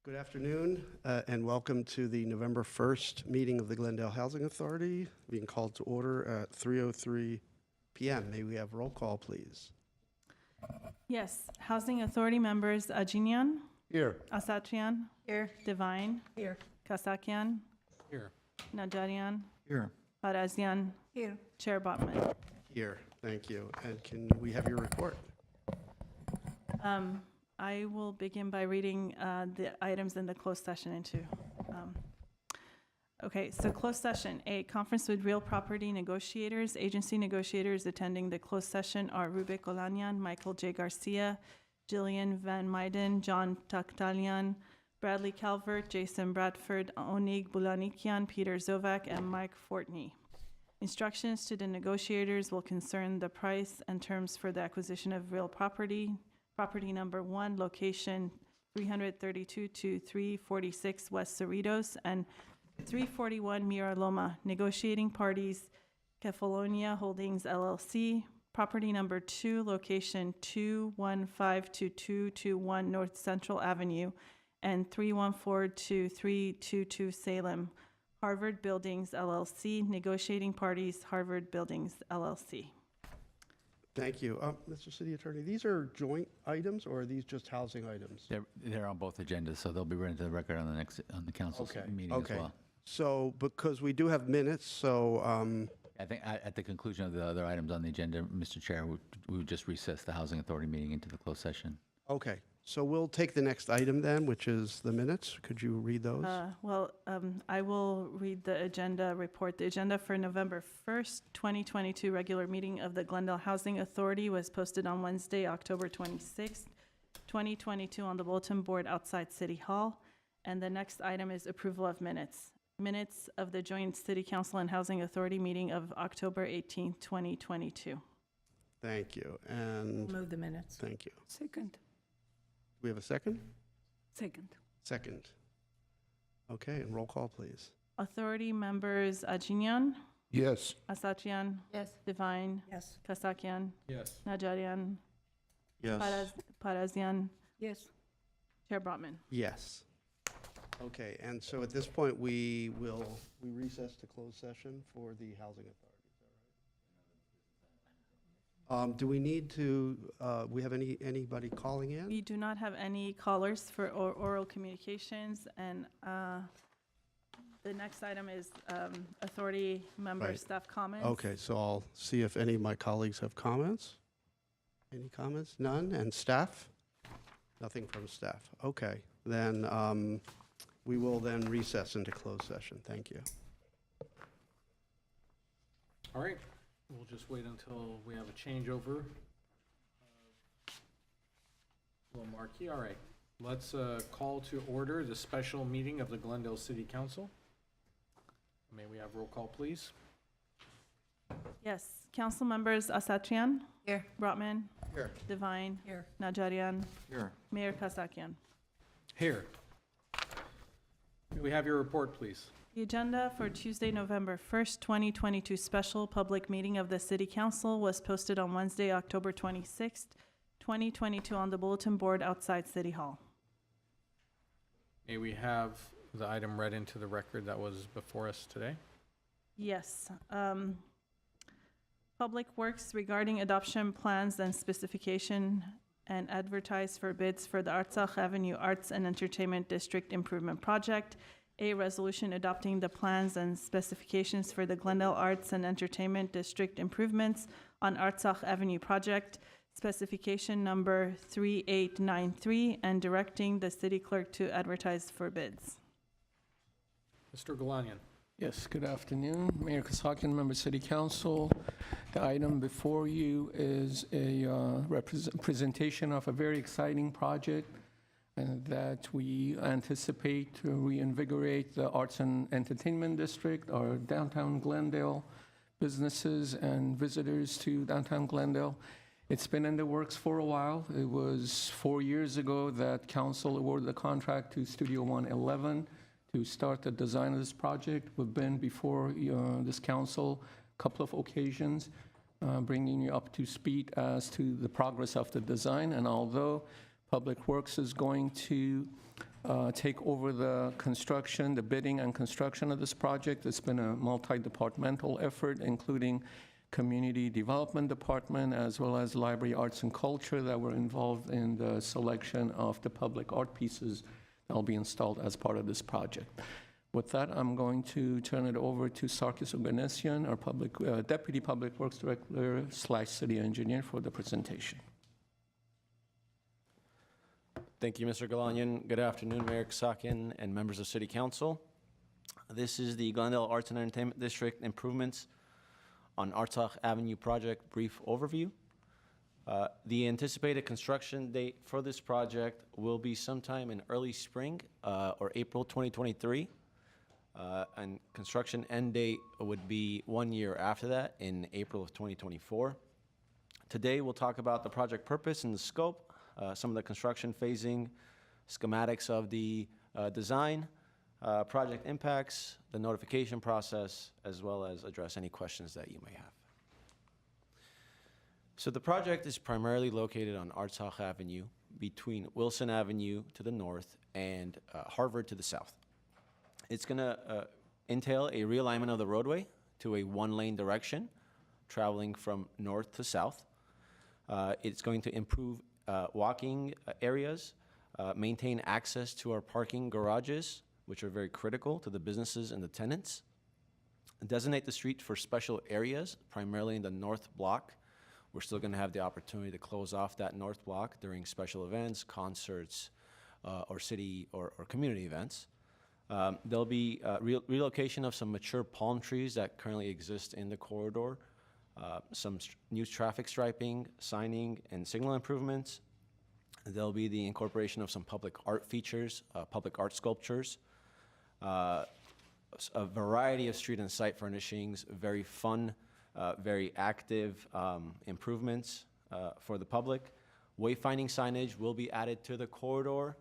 Good afternoon, and welcome to the November 1st meeting of the Glendale Housing Authority, being called to order at 3:03 p.m. May we have roll call, please? Yes, Housing Authority members Ajinian, Here. Asatrian, Here. Divine, Here. Kasakian, Here. Najarian, Here. Parazian, Here. Chair Botman. Here, thank you. And can we have your report? I will begin by reading the items in the closed session into. Okay, so closed session, A, conference with real property negotiators. Agency negotiators attending the closed session are Rubik Olanyan, Michael J. Garcia, Jillian Van Meiden, John Taktalian, Bradley Calvert, Jason Bradford, Onig Bulanikian, Peter Zovak, and Mike Fortney. Instructions to the negotiators will concern the price and terms for the acquisition of real property. Property number 1, location 332 to 346 West Cerritos, and 341 Mira Loma. Negotiating parties, Kefalonia Holdings LLC. Property number 2, location 215 to 221 North Central Avenue, and 314 to 322 Salem. Harvard Buildings LLC. Negotiating parties, Harvard Buildings LLC. Thank you. Mr. City Attorney, these are joint items, or are these just housing items? They're on both agendas, so they'll be read into the record on the council's Okay, meeting as okay. well. So, because we do have minutes, so, I think at the conclusion of the other items on the agenda, Mr. Chair, we would just recess the Housing Authority meeting into the closed session. okay. So we'll take the next item then, which is the minutes. Could you read those? I will read the agenda report. The agenda for November 1st, 2022 regular meeting of the Glendale Housing Authority was posted on Wednesday, October 26th, 2022 on the bulletin board outside City Hall. And the next item is approval of minutes. Minutes of the joint City Council and Housing Authority meeting of October 18th, 2022. Thank you, and Move the minutes. thank you. Second. Do we have a second? Second. Second. Okay, and roll call, please. Authority members Ajinian, Yes. Asatrian, Yes. Divine, Yes. Kasakian, Yes. Najarian, Yes. Parazian, Yes. Chair Brotman. Yes. Okay, and so at this point, we recess to closed session for the Housing Authority. Do we need to, we have anybody calling in? We do not have any callers for oral communications, and the next item is authority member Right. staff comments. Okay, so I'll see if any of my colleagues have comments. Any comments? None? And staff? Nothing from staff. Okay, then we will then recess into closed session. Thank you. All right, we'll just wait until we have a changeover. Little marquee, all right. Let's call to order the special meeting of the Glendale City Council. May we have roll call, please? Yes, council members Asatrian, Here. Brotman, Here. Divine, Here. Najarian, Here. Mayor Kasakian. Here. May we have your report, please? The agenda for Tuesday, November 1st, 2022 special public meeting of the City Council was posted on Wednesday, October 26th, 2022 on the bulletin board outside City Hall. May we have the item read into the record that was before us today? Yes. Public Works regarding adoption plans and specification and advertise for bids for the Artsakh Avenue Arts and Entertainment District Improvement Project. A resolution adopting the plans and specifications for the Glendale Arts and Entertainment District improvements on Artsakh Avenue project, specification number 3893, and directing the city clerk to advertise for bids. Mr. Galanian. Yes, good afternoon. Mayor Kasakian, member City Council. The item before you is a presentation of a very exciting project that we anticipate to reinvigorate the Arts and Entertainment District, our downtown Glendale businesses and visitors to downtown Glendale. It's been in the works for a while. It was 4 years ago that council awarded the contract to Studio 111 to start the design of this project. We've been before this council a couple of occasions, bringing you up to speed as to the progress of the design. And although Public Works is going to take over the construction, the bidding and construction of this project. It's been a multi-departmental effort, including Community Development Department, as well as Library Arts and Culture that were involved in the selection of the public art pieces that will be installed as part of this project. With that, I'm going to turn it over to Sarkis Oganessian, our Deputy Public Works Director / City Engineer, for the presentation. Thank you, Mr. Galanyan. Good afternoon, Mayor Kasakian and members of City Council. This is the Glendale Arts and Entertainment District improvements on Artsakh Avenue project brief overview. The anticipated construction date for this project will be sometime in early spring or April 2023. And construction end date would be 1 year after that, in April of 2024. Today, we'll talk about the project purpose and the scope, some of the construction phasing, schematics of the design, project impacts, the notification process, as well as address any questions that you may have. So the project is primarily located on Artsakh Avenue between Wilson Avenue to the north and Harvard to the south. It's going to entail a realignment of the roadway to a one-lane direction, traveling from north to south. It's going to improve walking areas, maintain access to our parking garages, which are very critical to the businesses and the tenants, designate the street for special areas, primarily in the north block. We're still going to have the opportunity to close off that north block during special events, concerts, or city or community events. There'll be relocation of some mature palm trees that currently exist in the corridor, some new traffic striping, signing, and signal improvements. There'll be the incorporation of some public art features, public art sculptures, a variety of street and site furnishings, very fun, very active improvements for the public. Wayfinding signage will be added to the corridor.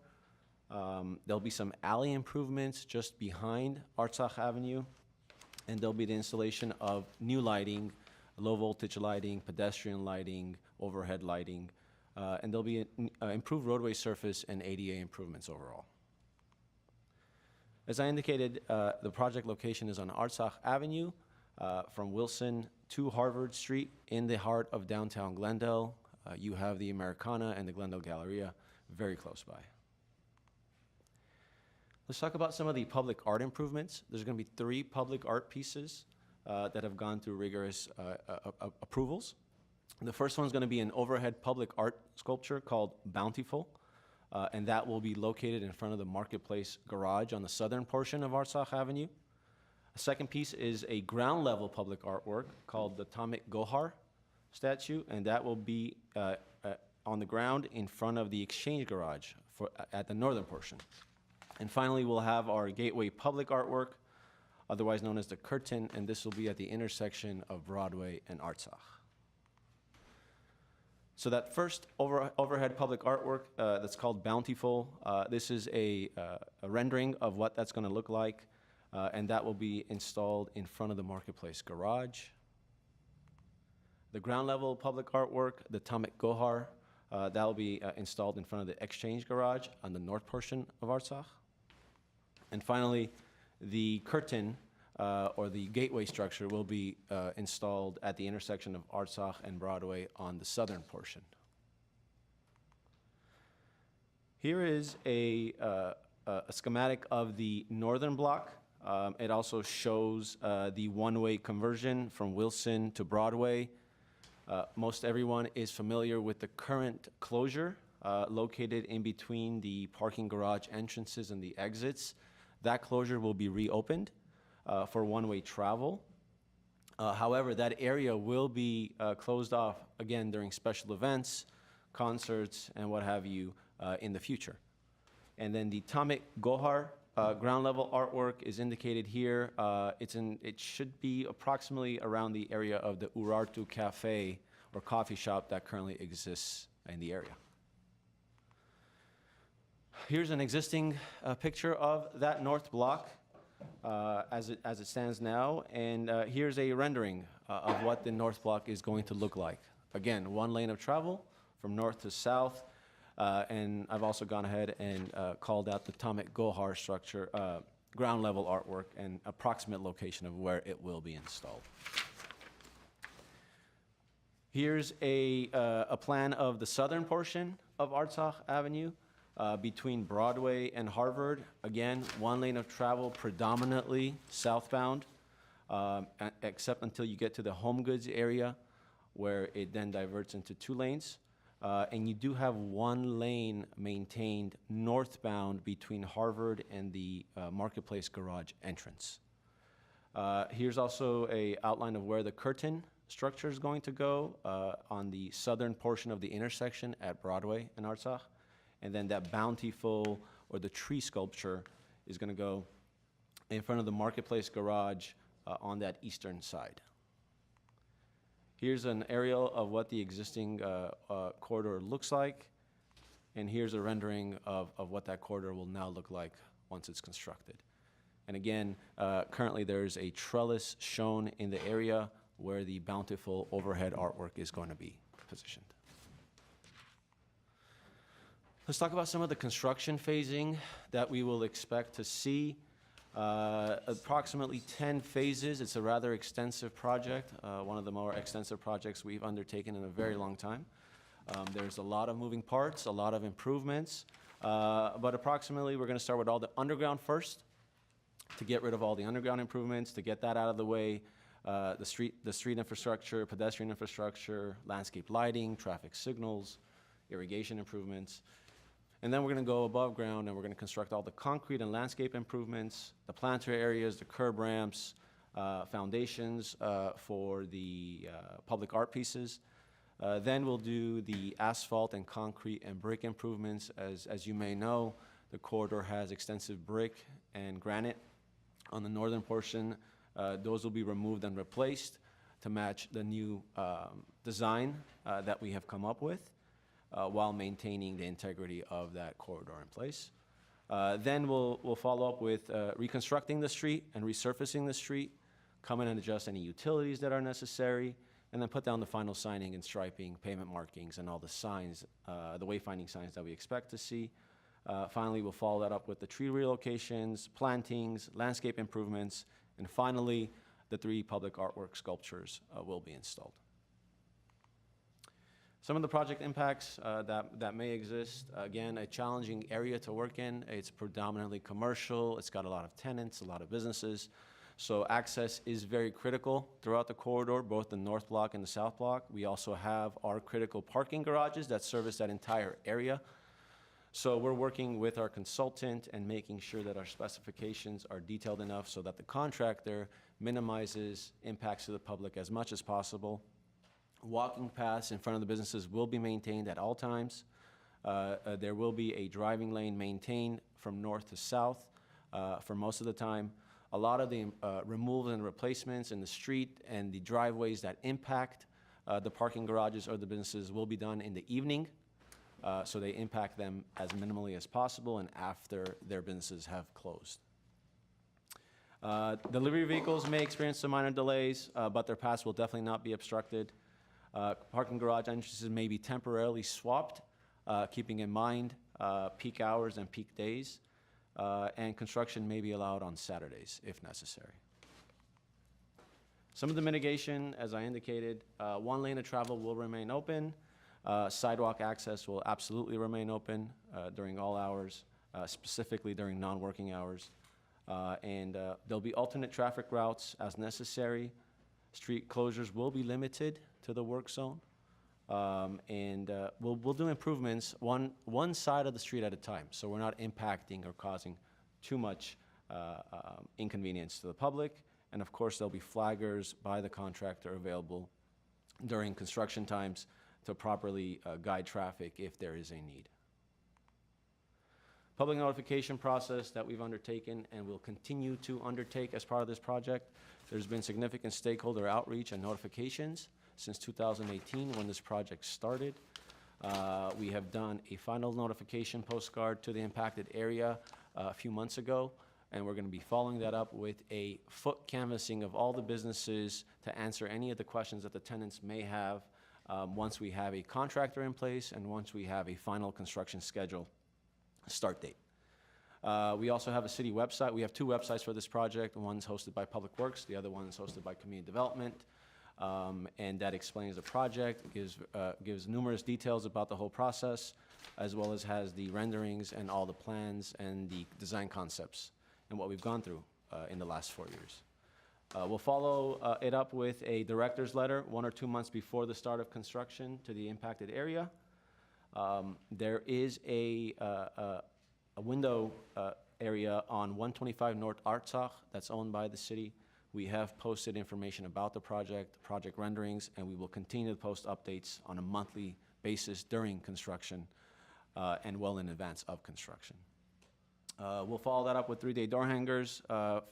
There'll be some alley improvements just behind Artsakh Avenue, and there'll be the installation of new lighting, low voltage lighting, pedestrian lighting, overhead lighting, and there'll be improved roadway surface and ADA improvements overall. As I indicated, the project location is on Artsakh Avenue, from Wilson to Harvard Street in the heart of downtown Glendale. You have the Americana and the Glendale Galleria very close by. Let's talk about some of the public art improvements. There's going to be 3 public art pieces that have gone through rigorous approvals. The first one's going to be an overhead public art sculpture called Bountiful, and that will be located in front of the Marketplace Garage on the southern portion of Artsakh Avenue. A second piece is a ground level public artwork called the Tamik Gohar statue, and that will be on the ground in front of the Exchange Garage at the northern portion. And finally, we'll have our Gateway public artwork, otherwise known as the Curtain, and this will be at the intersection of Broadway and Artsakh. So that first overhead public artwork that's called Bountiful, this is a rendering of what that's going to look like, and that will be installed in front of the Marketplace Garage. The ground level public artwork, the Tamik Gohar, that will be installed in front of the Exchange Garage on the north portion of Artsakh. And finally, the Curtain, or the gateway structure, will be installed at the intersection of Artsakh and Broadway on the southern portion. Here is a schematic of the northern block. It also shows the one-way conversion from Wilson to Broadway. Most everyone is familiar with the current closure located in between the parking garage entrances and the exits. That closure will be reopened for one-way travel. However, that area will be closed off again during special events, concerts, and what have you in the future. And then the Tamik Gohar ground level artwork is indicated here. It should be approximately around the area of the Urartu Cafe or coffee shop that currently exists in the area. Here's an existing picture of that north block as it stands now, and here's a rendering of what the north block is going to look like. Again, one lane of travel from north to south. And I've also gone ahead and called out the Tamek Gohar structure, ground level artwork, and approximate location of where it will be installed. Here's a plan of the southern portion of Artsakh Avenue between Broadway and Harvard. Again, one lane of travel, predominantly southbound, except until you get to the Home Goods area, where it then diverts into 2 lanes. And you do have 1 lane maintained northbound between Harvard and the Marketplace Garage entrance. Here's also a outline of where the curtain structure is going to go on the southern portion of the intersection at Broadway and Artsakh. And then that bountiful, or the tree sculpture, is going to go in front of the Marketplace Garage on that eastern side. Here's an aerial of what the existing corridor looks like, and here's a rendering of what that corridor will now look like once it's constructed. And again, currently there's a trellis shown in the area where the bountiful overhead artwork is going to be positioned. Let's talk about some of the construction phasing that we will expect to see. Approximately 10 phases. It's a rather extensive project, one of the more extensive projects we've undertaken in a very long time. There's a lot of moving parts, a lot of improvements, but approximately we're going to start with all the underground first, to get rid of all the underground improvements, to get that out of the way, the street infrastructure, pedestrian infrastructure, landscape lighting, traffic signals, irrigation improvements. And then we're going to go above ground and we're going to construct all the concrete and landscape improvements, the planter areas, the curb ramps, foundations for the public art pieces. Then we'll do the asphalt and concrete and brick improvements. As you may know, the corridor has extensive brick and granite on the northern portion. Those will be removed and replaced to match the new design that we have come up with, while maintaining the integrity of that corridor in place. Then we'll follow up with reconstructing the street and resurfacing the street, come in and adjust any utilities that are necessary, and then put down the final signing and striping, pavement markings, and all the signs, the wayfinding signs that we expect to see. Finally, we'll follow that up with the tree relocations, plantings, landscape improvements, and finally, the 3 public artwork sculptures will be installed. Some of the project impacts that may exist, again, a challenging area to work in. It's predominantly commercial. It's got a lot of tenants, a lot of businesses. So access is very critical throughout the corridor, both the north block and the south block. We also have our critical parking garages that service that entire area. So we're working with our consultant and making sure that our specifications are detailed enough so that the contractor minimizes impacts to the public as much as possible. Walking paths in front of the businesses will be maintained at all times. There will be a driving lane maintained from north to south for most of the time. A lot of the removals and replacements in the street and the driveways that impact the parking garages or the businesses will be done in the evening, so they impact them as minimally as possible and after their businesses have closed. Delivery vehicles may experience some minor delays, but their paths will definitely not be obstructed. Parking garage entrances may be temporarily swapped, keeping in mind peak hours and peak days, and construction may be allowed on Saturdays if necessary. Some of the mitigation, as I indicated, 1 lane of travel will remain open. Sidewalk access will absolutely remain open during all hours, specifically during non-working hours. And there'll be alternate traffic routes as necessary. Street closures will be limited to the work zone. And we'll do improvements one side of the street at a time, so we're not impacting or causing too much inconvenience to the public. And of course, there'll be flaggers by the contractor available during construction times to properly guide traffic if there is a need. Public notification process that we've undertaken and will continue to undertake as part of this project. There's been significant stakeholder outreach and notifications since 2018 when this project started. We have done a final notification postcard to the impacted area a few months ago, and we're going to be following that up with a foot canvassing of all the businesses to answer any of the questions that the tenants may have once we have a contractor in place and once we have a final construction schedule start date. We also have a city website. We have two websites for this project. One's hosted by Public Works, the other one is hosted by Community Development. And that explains the project, gives numerous details about the whole process, as well as has the renderings and all the plans and the design concepts and what we've gone through in the last 4 years. We'll follow it up with a director's letter 1 or 2 months before the start of construction to the impacted area. There is a window area on 125 North Artsach that's owned by the city. We have posted information about the project renderings, and we will continue to post updates on a monthly basis during construction and well in advance of construction. We'll follow that up with 3-day door hangers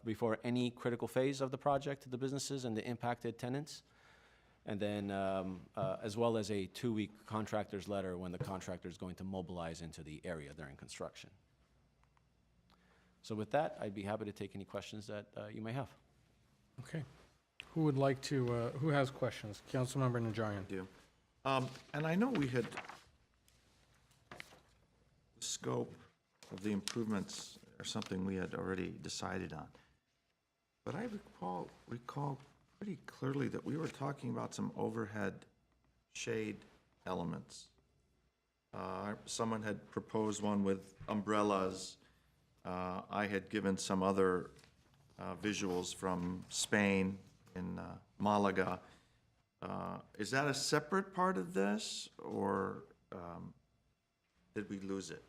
before any critical phase of the project to the businesses and the impacted tenants. And then, as well as a 2-week contractor's letter when the contractor is going to mobilize into the area during construction. So with that, I'd be happy to take any questions that you may have. Okay. Who would like to, who has questions? Councilmember Najarian. do. And I know we had, the scope of the improvements are something we had already decided on. But I recall pretty clearly that we were talking about some overhead shade elements. Someone had proposed one with umbrellas. I had given some other visuals from Spain in Malaga. Is that a separate part of this, or did we lose it?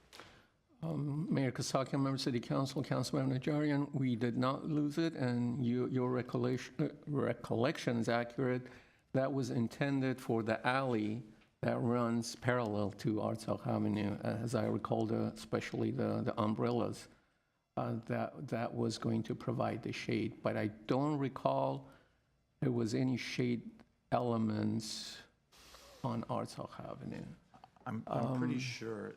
Mayor Kasakian, member City Council, Councilmember Najarian, we did not lose it, and your recollection is accurate. That was intended for the alley that runs parallel to Artsakh Avenue, as I recall, especially the umbrellas. That was going to provide the shade, but I don't recall there was any shade elements on Artsakh Avenue. I'm pretty sure.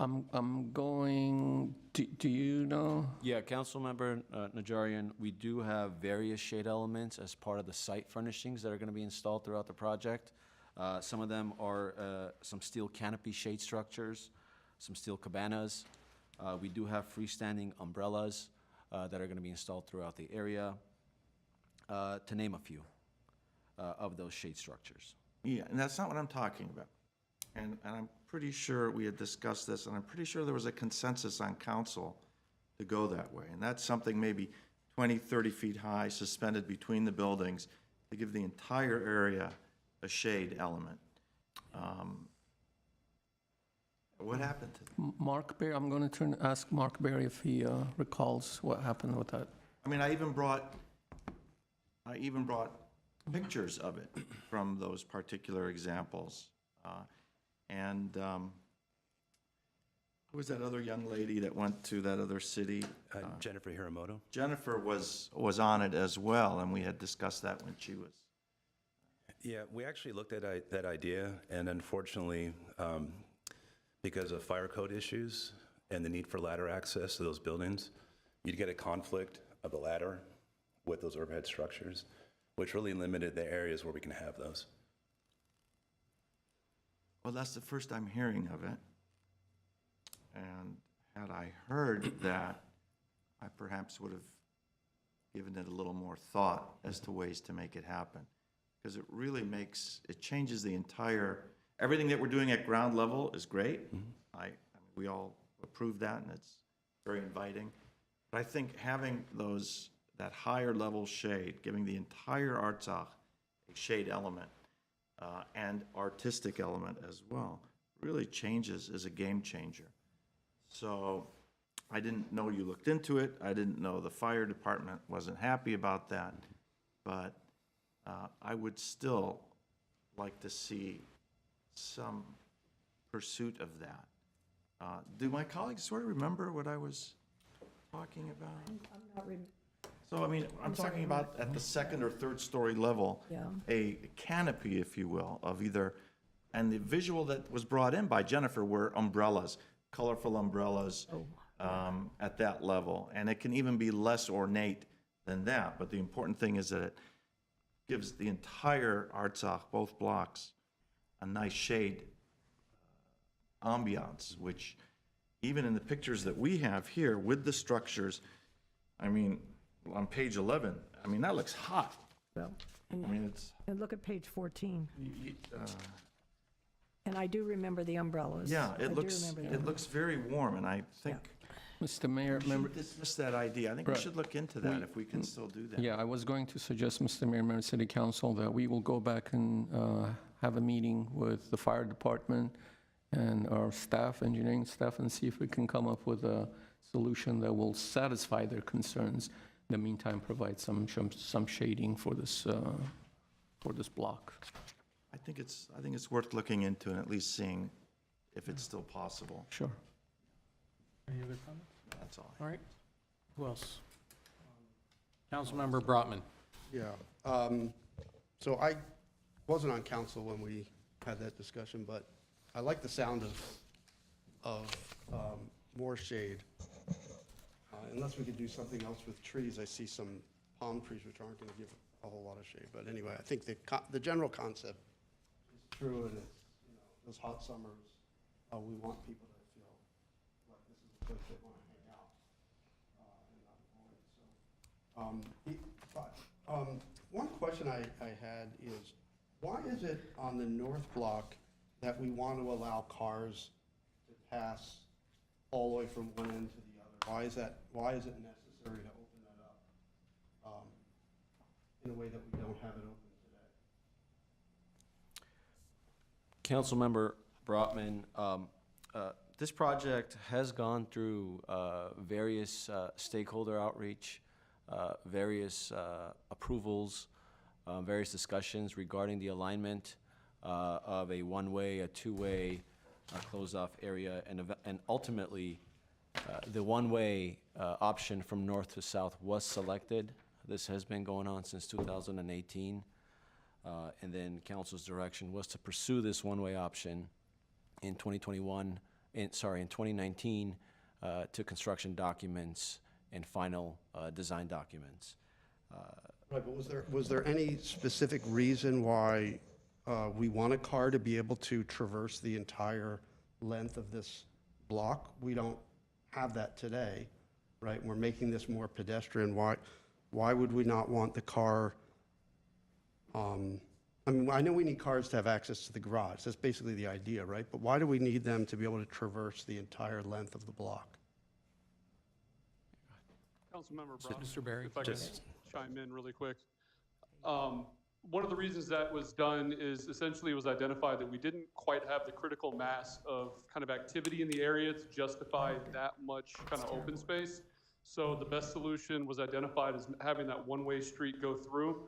I'm going, do you know? Yeah, Councilmember Najarian, we do have various shade elements as part of the site furnishings that are going to be installed throughout the project. Some of them are some steel canopy shade structures, some steel cabanas. We do have freestanding umbrellas that are going to be installed throughout the area, to name a few of those shade structures. Yeah, and that's not what I'm talking about. And I'm pretty sure we had discussed this, and I'm pretty sure there was a consensus on council to go that way. And that's something maybe 20, 30 feet high, suspended between the buildings, to give the entire area a shade element. What happened to that? Mark Berry, I'm going to ask Mark Berry if he recalls what happened with that. I mean, I even brought pictures of it from those particular examples. Who was that other young lady that went to that other city? Jennifer Hiramoto. Jennifer was on it as well, and we had discussed that when she was. Yeah, we actually looked at that idea, and unfortunately, because of fire code issues and the need for ladder access to those buildings, you'd get a conflict of the ladder with those overhead structures, which really limited the areas where we can have those. Well, that's the first I'm hearing of it. And had I heard that, I perhaps would have given it a little more thought as to ways to make it happen. Because it really changes the entire, everything that we're doing at ground level is great. Mm-hmm. I mean, we all approve that, and it's very inviting. But I think having that higher level shade, giving the entire Artsakh a shade element, and artistic element as well, really changes, is a game changer. So I didn't know you looked into it. I didn't know the fire department wasn't happy about that. But I would still like to see some pursuit of that. Do my colleagues sort of remember what I was talking about? I'm not So, I mean, I'm talking about at the second or third story level, Yeah. a canopy, if you will, of either, and the visual that was brought in by Jennifer were umbrellas, colorful umbrellas at that level. And it can even be less ornate than that, but the important thing is that it gives the entire Artsakh, both blocks, a nice shade ambiance, which even in the pictures that we have here with the structures, I mean, on page 11, I mean, that looks hot. Well, I mean, it's, and look at page 14. uh, And I do remember the umbrellas. yeah, I it do looks, remember it them. looks very warm, and I think Mr. Mayor, we member, should dismiss that idea. I think we Right. should look into that if we can still do that. yeah, I was going to suggest, Mr. Mayor, member of City Council, that we will go back and have a meeting with the fire department and our staff, engineering staff, and see if we can come up with a solution that will satisfy their concerns. In the meantime, provide some shading for this block. I think it's worth looking into and at least seeing if it's still possible. Sure. Any other comments? That's all. All right. Who else? Councilmember Brotman. Yeah. So I wasn't on council when we had that discussion, but I like the sound of more shade. Unless we could do something else with trees. I see some palm trees which aren't going to give a whole lot of shade. But anyway, I think the general concept is true, and it's, you know, those hot summers, we want people to feel like this is a place they want to hang out and not avoid. So, one question I had is, why is it on the north block that we want to allow cars to pass all the way from one end to the other? Why is it necessary to open that up in a way that we don't have it open today? Councilmember Brotman, this project has gone through various stakeholder outreach, various approvals, various discussions regarding the alignment of a one-way, a two-way, closed-off area, and ultimately, the one-way option from north to south was selected. This has been going on since 2018. And then council's direction was to pursue this one-way option in 2019, to construction documents and final design documents. Right, but was there any specific reason why we want a car to be able to traverse the entire length of this block? We don't have that today, right? We're making this more pedestrian. Why would we not want the car? I mean, I know we need cars to have access to the garage. That's basically the idea, right? But why do we need them to be able to traverse the entire length of the block? Councilmember Brown, Mr. Barry. if I could chime in really quick. One of the reasons that was done is essentially it was identified that we didn't quite have the critical mass of kind of activity in the area to justify that much kind of open space. So the best solution was identified as having that one-way street go through.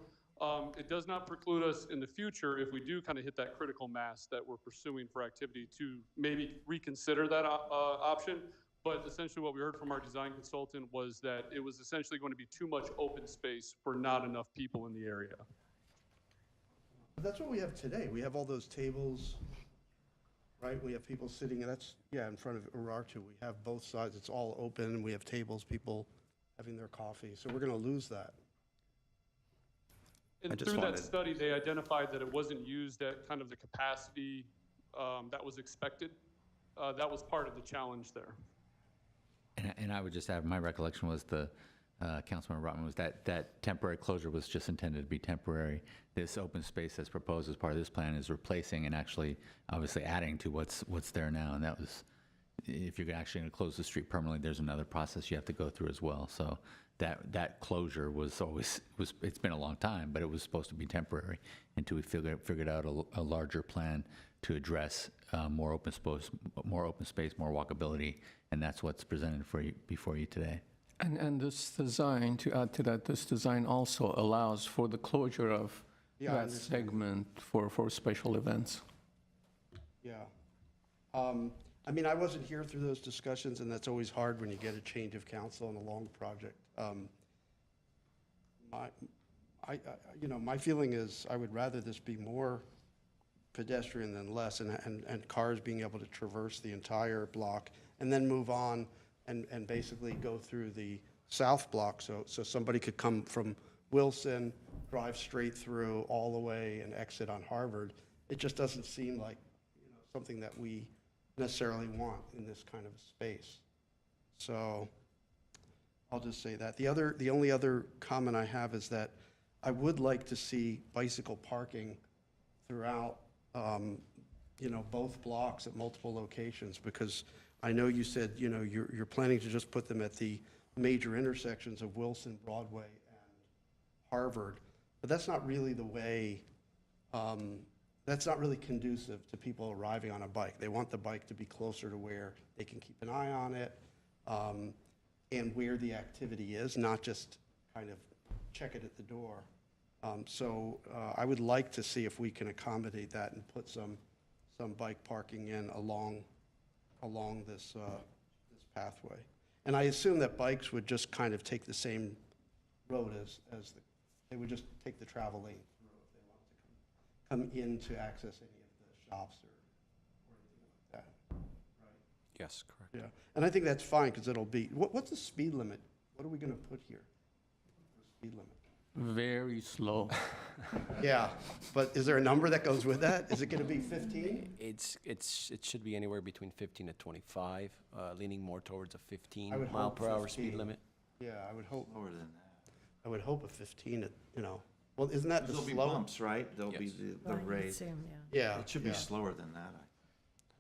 It does not preclude us in the future, if we do kind of hit that critical mass that we're pursuing for activity, to maybe reconsider that option. But essentially what we heard from our design consultant was that it was essentially going to be too much open space for not enough people in the area. But that's what we have today. We have all those tables, right? We have people sitting, and that's, yeah, in front of Urartu. We have both sides. It's all open. We have tables, people having their coffee. So we're going to lose that. And just through that wanted- study, they identified that it wasn't used at kind of the capacity that was expected. That was part of the challenge there. And I would just add, my recollection was Councilman Rotman, was that temporary closure was just intended to be temporary. This open space that's proposed as part of this plan is replacing and actually, obviously adding to what's there now. And that was, if you're actually going to close the street permanently, there's another process you have to go through as well. So that closure was it's been a long time, but it was supposed to be temporary until we figured out a larger plan to address more open space, more walkability, and that's what's presented before you today. And this design, to add to that, this design also allows for the closure of Yeah, I that understand. segment for special events. Yeah. I mean, I wasn't here through those discussions, and that's always hard when you get a change of council on a long project. My feeling is I would rather this be more pedestrian than less, and cars being able to traverse the entire block and then move on and basically go through the south block, so somebody could come from Wilson, drive straight through all the way and exit on Harvard. it just doesn't seem like, something that we necessarily want in this kind of space. So I'll just say that. The only other comment I have is that I would like to see bicycle parking throughout, both blocks at multiple locations, because I know you said, you're planning to just put them at the major intersections of Wilson, Broadway, and Harvard, but that's not really the way, that's not really conducive to people arriving on a bike. They want the bike to be closer to where they can keep an eye on it, and where the activity is, not just kind of check it at the door. So I would like to see if we can accommodate that and put some bike parking in along this pathway. And I assume that bikes would just kind of take the same road they would just take the travel lane through if they wanted to come in to access any of the shops or anything like that. Right? Yes, correct. Yeah, and I think that's fine, because it'll be, what's the speed limit? What are we gonna put here? The speed limit? Very slow. Yeah, but is there a number that goes with that? Is it gonna be 15? It should be anywhere between 15 to 25, leaning more towards a I 15 would mile hope per hour 15. speed limit. Yeah, I would hope, Lower than that. I would hope a 15, well, isn't that the There'll be slow? bumps, right? There'll be Yes. the Right, rate. assume, yeah. Yeah. It should be yeah. slower than that.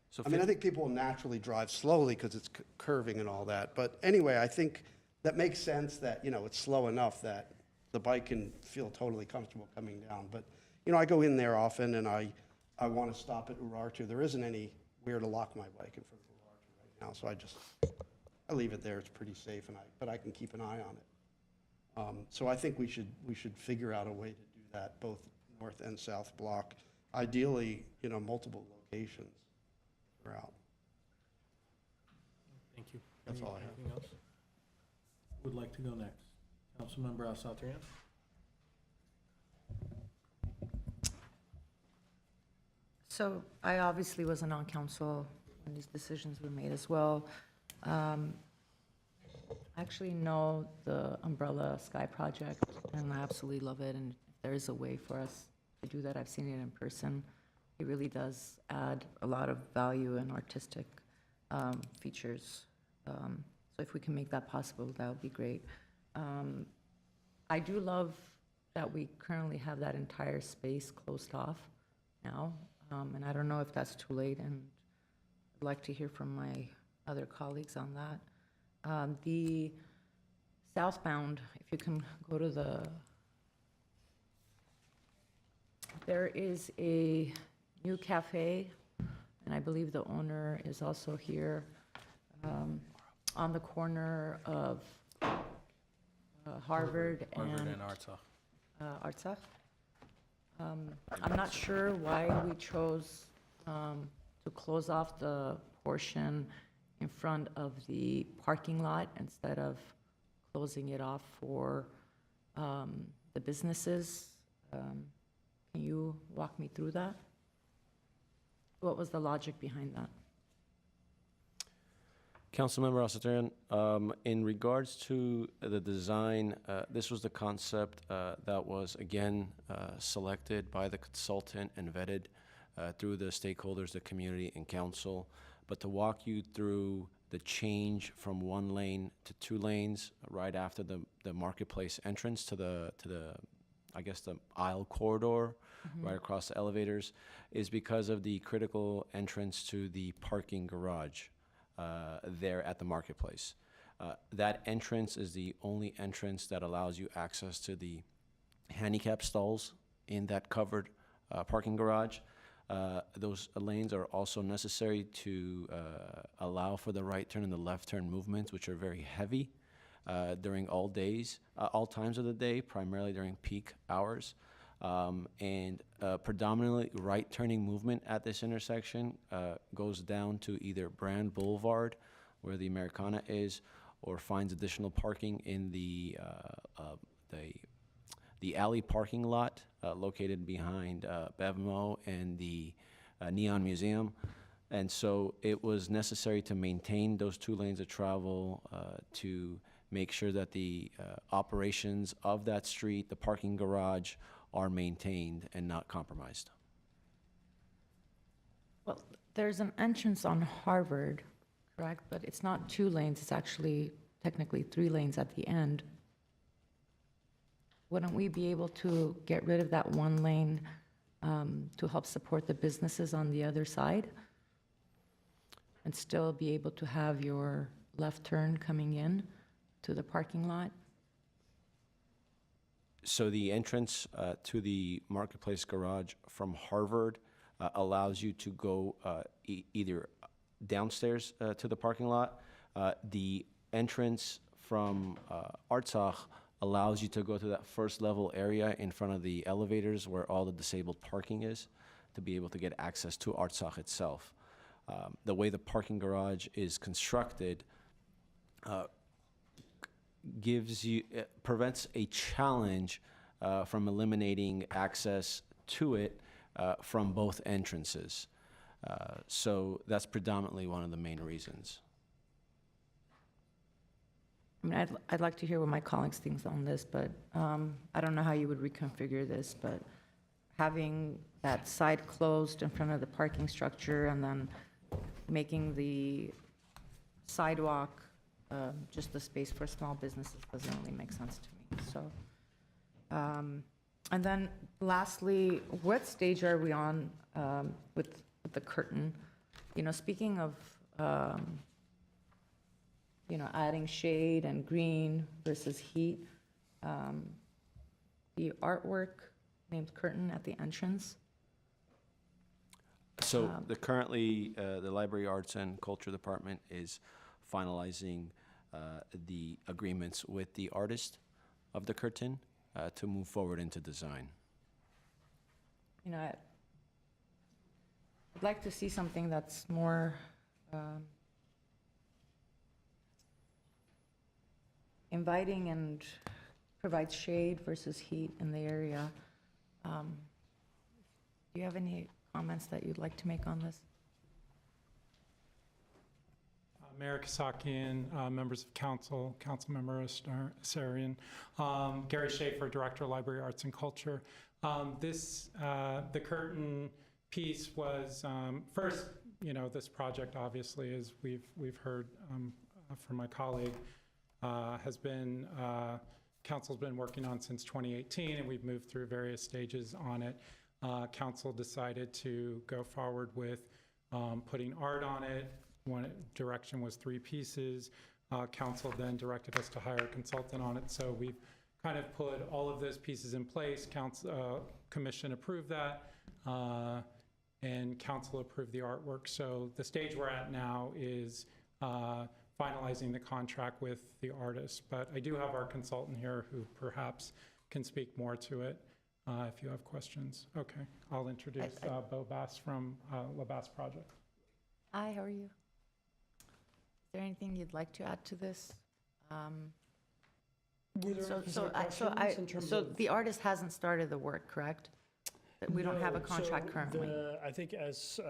So I mean, I think people will naturally drive slowly because it's curving and all that. But anyway, I think that makes sense that, it's slow enough that the bike can feel totally comfortable coming down. But, I go in there often and I want to stop at Urartu. There isn't anywhere to lock my bike in front of Urartu right now. So I leave it there. It's pretty safe, but I can keep an eye on it. So I think we should figure out a way to do that, both north and south block. Ideally, multiple locations throughout. Thank you. That's all I have. Anything else? Who would like to go next? Councilmember Al Satrian? So I obviously wasn't on council when these decisions were made as well. I actually know the Umbrella Sky project, and I absolutely love it, and if there is a way for us to do that, I've seen it in person. It really does add a lot of value and artistic features. So if we can make that possible, that would be great. I do love that we currently have that entire space closed off now, and I don't know if that's too late, and I'd like to hear from my other colleagues on that. The southbound, if you can go to there is a new cafe, and I believe the owner is also here, on the corner of Harvard and Artsakh. Artsakh. I'm not sure why we chose to close off the portion in front of the parking lot instead of closing it off for the businesses. Can you walk me through that? What was the logic behind that? Councilmember Al-Satrian, in regards to the design, this was the concept that was, again, selected by the consultant and vetted through the stakeholders, the community, and council. But to walk you through the change from 1 lane to 2 lanes right after the marketplace entrance to the I guess the aisle corridor right across the elevators is because of the critical entrance to the parking garage there at the marketplace. That entrance is the only entrance that allows you access to the handicap stalls in that covered parking garage. Those lanes are also necessary to allow for the right turn and the left turn movements, which are very heavy during all times of the day, primarily during peak hours. And predominantly right turning movement at this intersection goes down to either Brand Boulevard, where the Americana is, or finds additional parking in the alley parking lot located behind Bevmo and the Neon Museum. And so it was necessary to maintain those 2 lanes of travel to make sure that the operations of that street, the parking garage, are maintained and not compromised. Well, there's an entrance on Harvard, correct? But it's not 2 lanes, it's actually technically 3 lanes at the end. Wouldn't we be able to get rid of that 1 lane to help support the businesses on the other side? And still be able to have your left turn coming in to the parking lot? So the entrance to the Marketplace Garage from Harvard allows you to go either downstairs to the parking lot. The entrance from Artsakh allows you to go to that first level area in front of the elevators where all the disabled parking is, to be able to get access to Artsakh itself. The way the parking garage is constructed prevents a challenge from eliminating access to it from both entrances. So that's predominantly one of the main reasons. I mean, I'd like to hear what my colleagues think on this, but I don't know how you would reconfigure this, but having that side closed in front of the parking structure and then making the sidewalk just the space for small businesses doesn't really make sense to me, so. And then lastly, what stage are we on with the curtain? You know, speaking of, you know, adding shade and green versus heat, the artwork named curtain at the entrance. So currently, the Library Arts and Culture Department is finalizing the agreements with the artist of the curtain to move forward into design. You know, I'd like to see something that's more inviting and provides shade versus heat in the area. Do you have any comments that you'd like to make on this? Mayor Kasakian, members of council, Councilmember Asarian, Gary Schaefer, Director of Library Arts and Culture. The curtain piece was, first, you know, this project obviously, as we've heard from my colleague, has been, council's been working on since 2018, and we've moved through various stages on it. Council decided to go forward with putting art on it. One direction was 3 pieces. Council then directed us to hire a consultant on it. So we've kind of put all of those pieces in place. Commission approved that, and council approved the artwork. So the stage we're at now is finalizing the contract with the artist. But I do have our consultant here who perhaps can speak more to it if you have questions. Okay, I'll introduce Bo Bass from La Bass Project. Hi, how are you? Is there anything you'd like to add to this? So the artist hasn't started the work, correct? We don't have a contract currently. I think as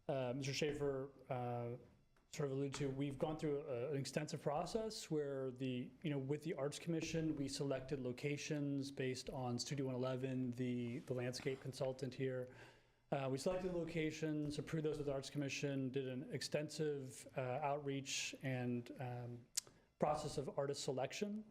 Mr. Schaefer sort of alluded to, we've gone through an extensive process where with the Arts Commission, we selected locations based on Studio 111, the landscape consultant here. We selected locations, approved those with the Arts Commission, did an extensive outreach and process of artist selection.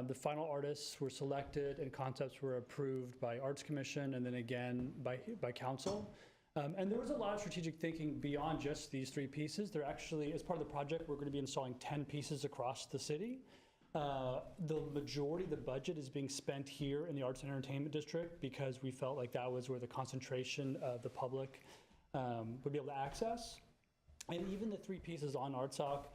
The final artists were selected and concepts were approved by Arts Commission and then again by council. And there was a lot of strategic thinking beyond just these 3 pieces. They're actually, as part of the project, we're going to be installing 10 pieces across the city. The majority of the budget is being spent here in the Arts and Entertainment District because we felt like that was where the concentration of the public would be able to access. And even the 3 pieces on Artsakh,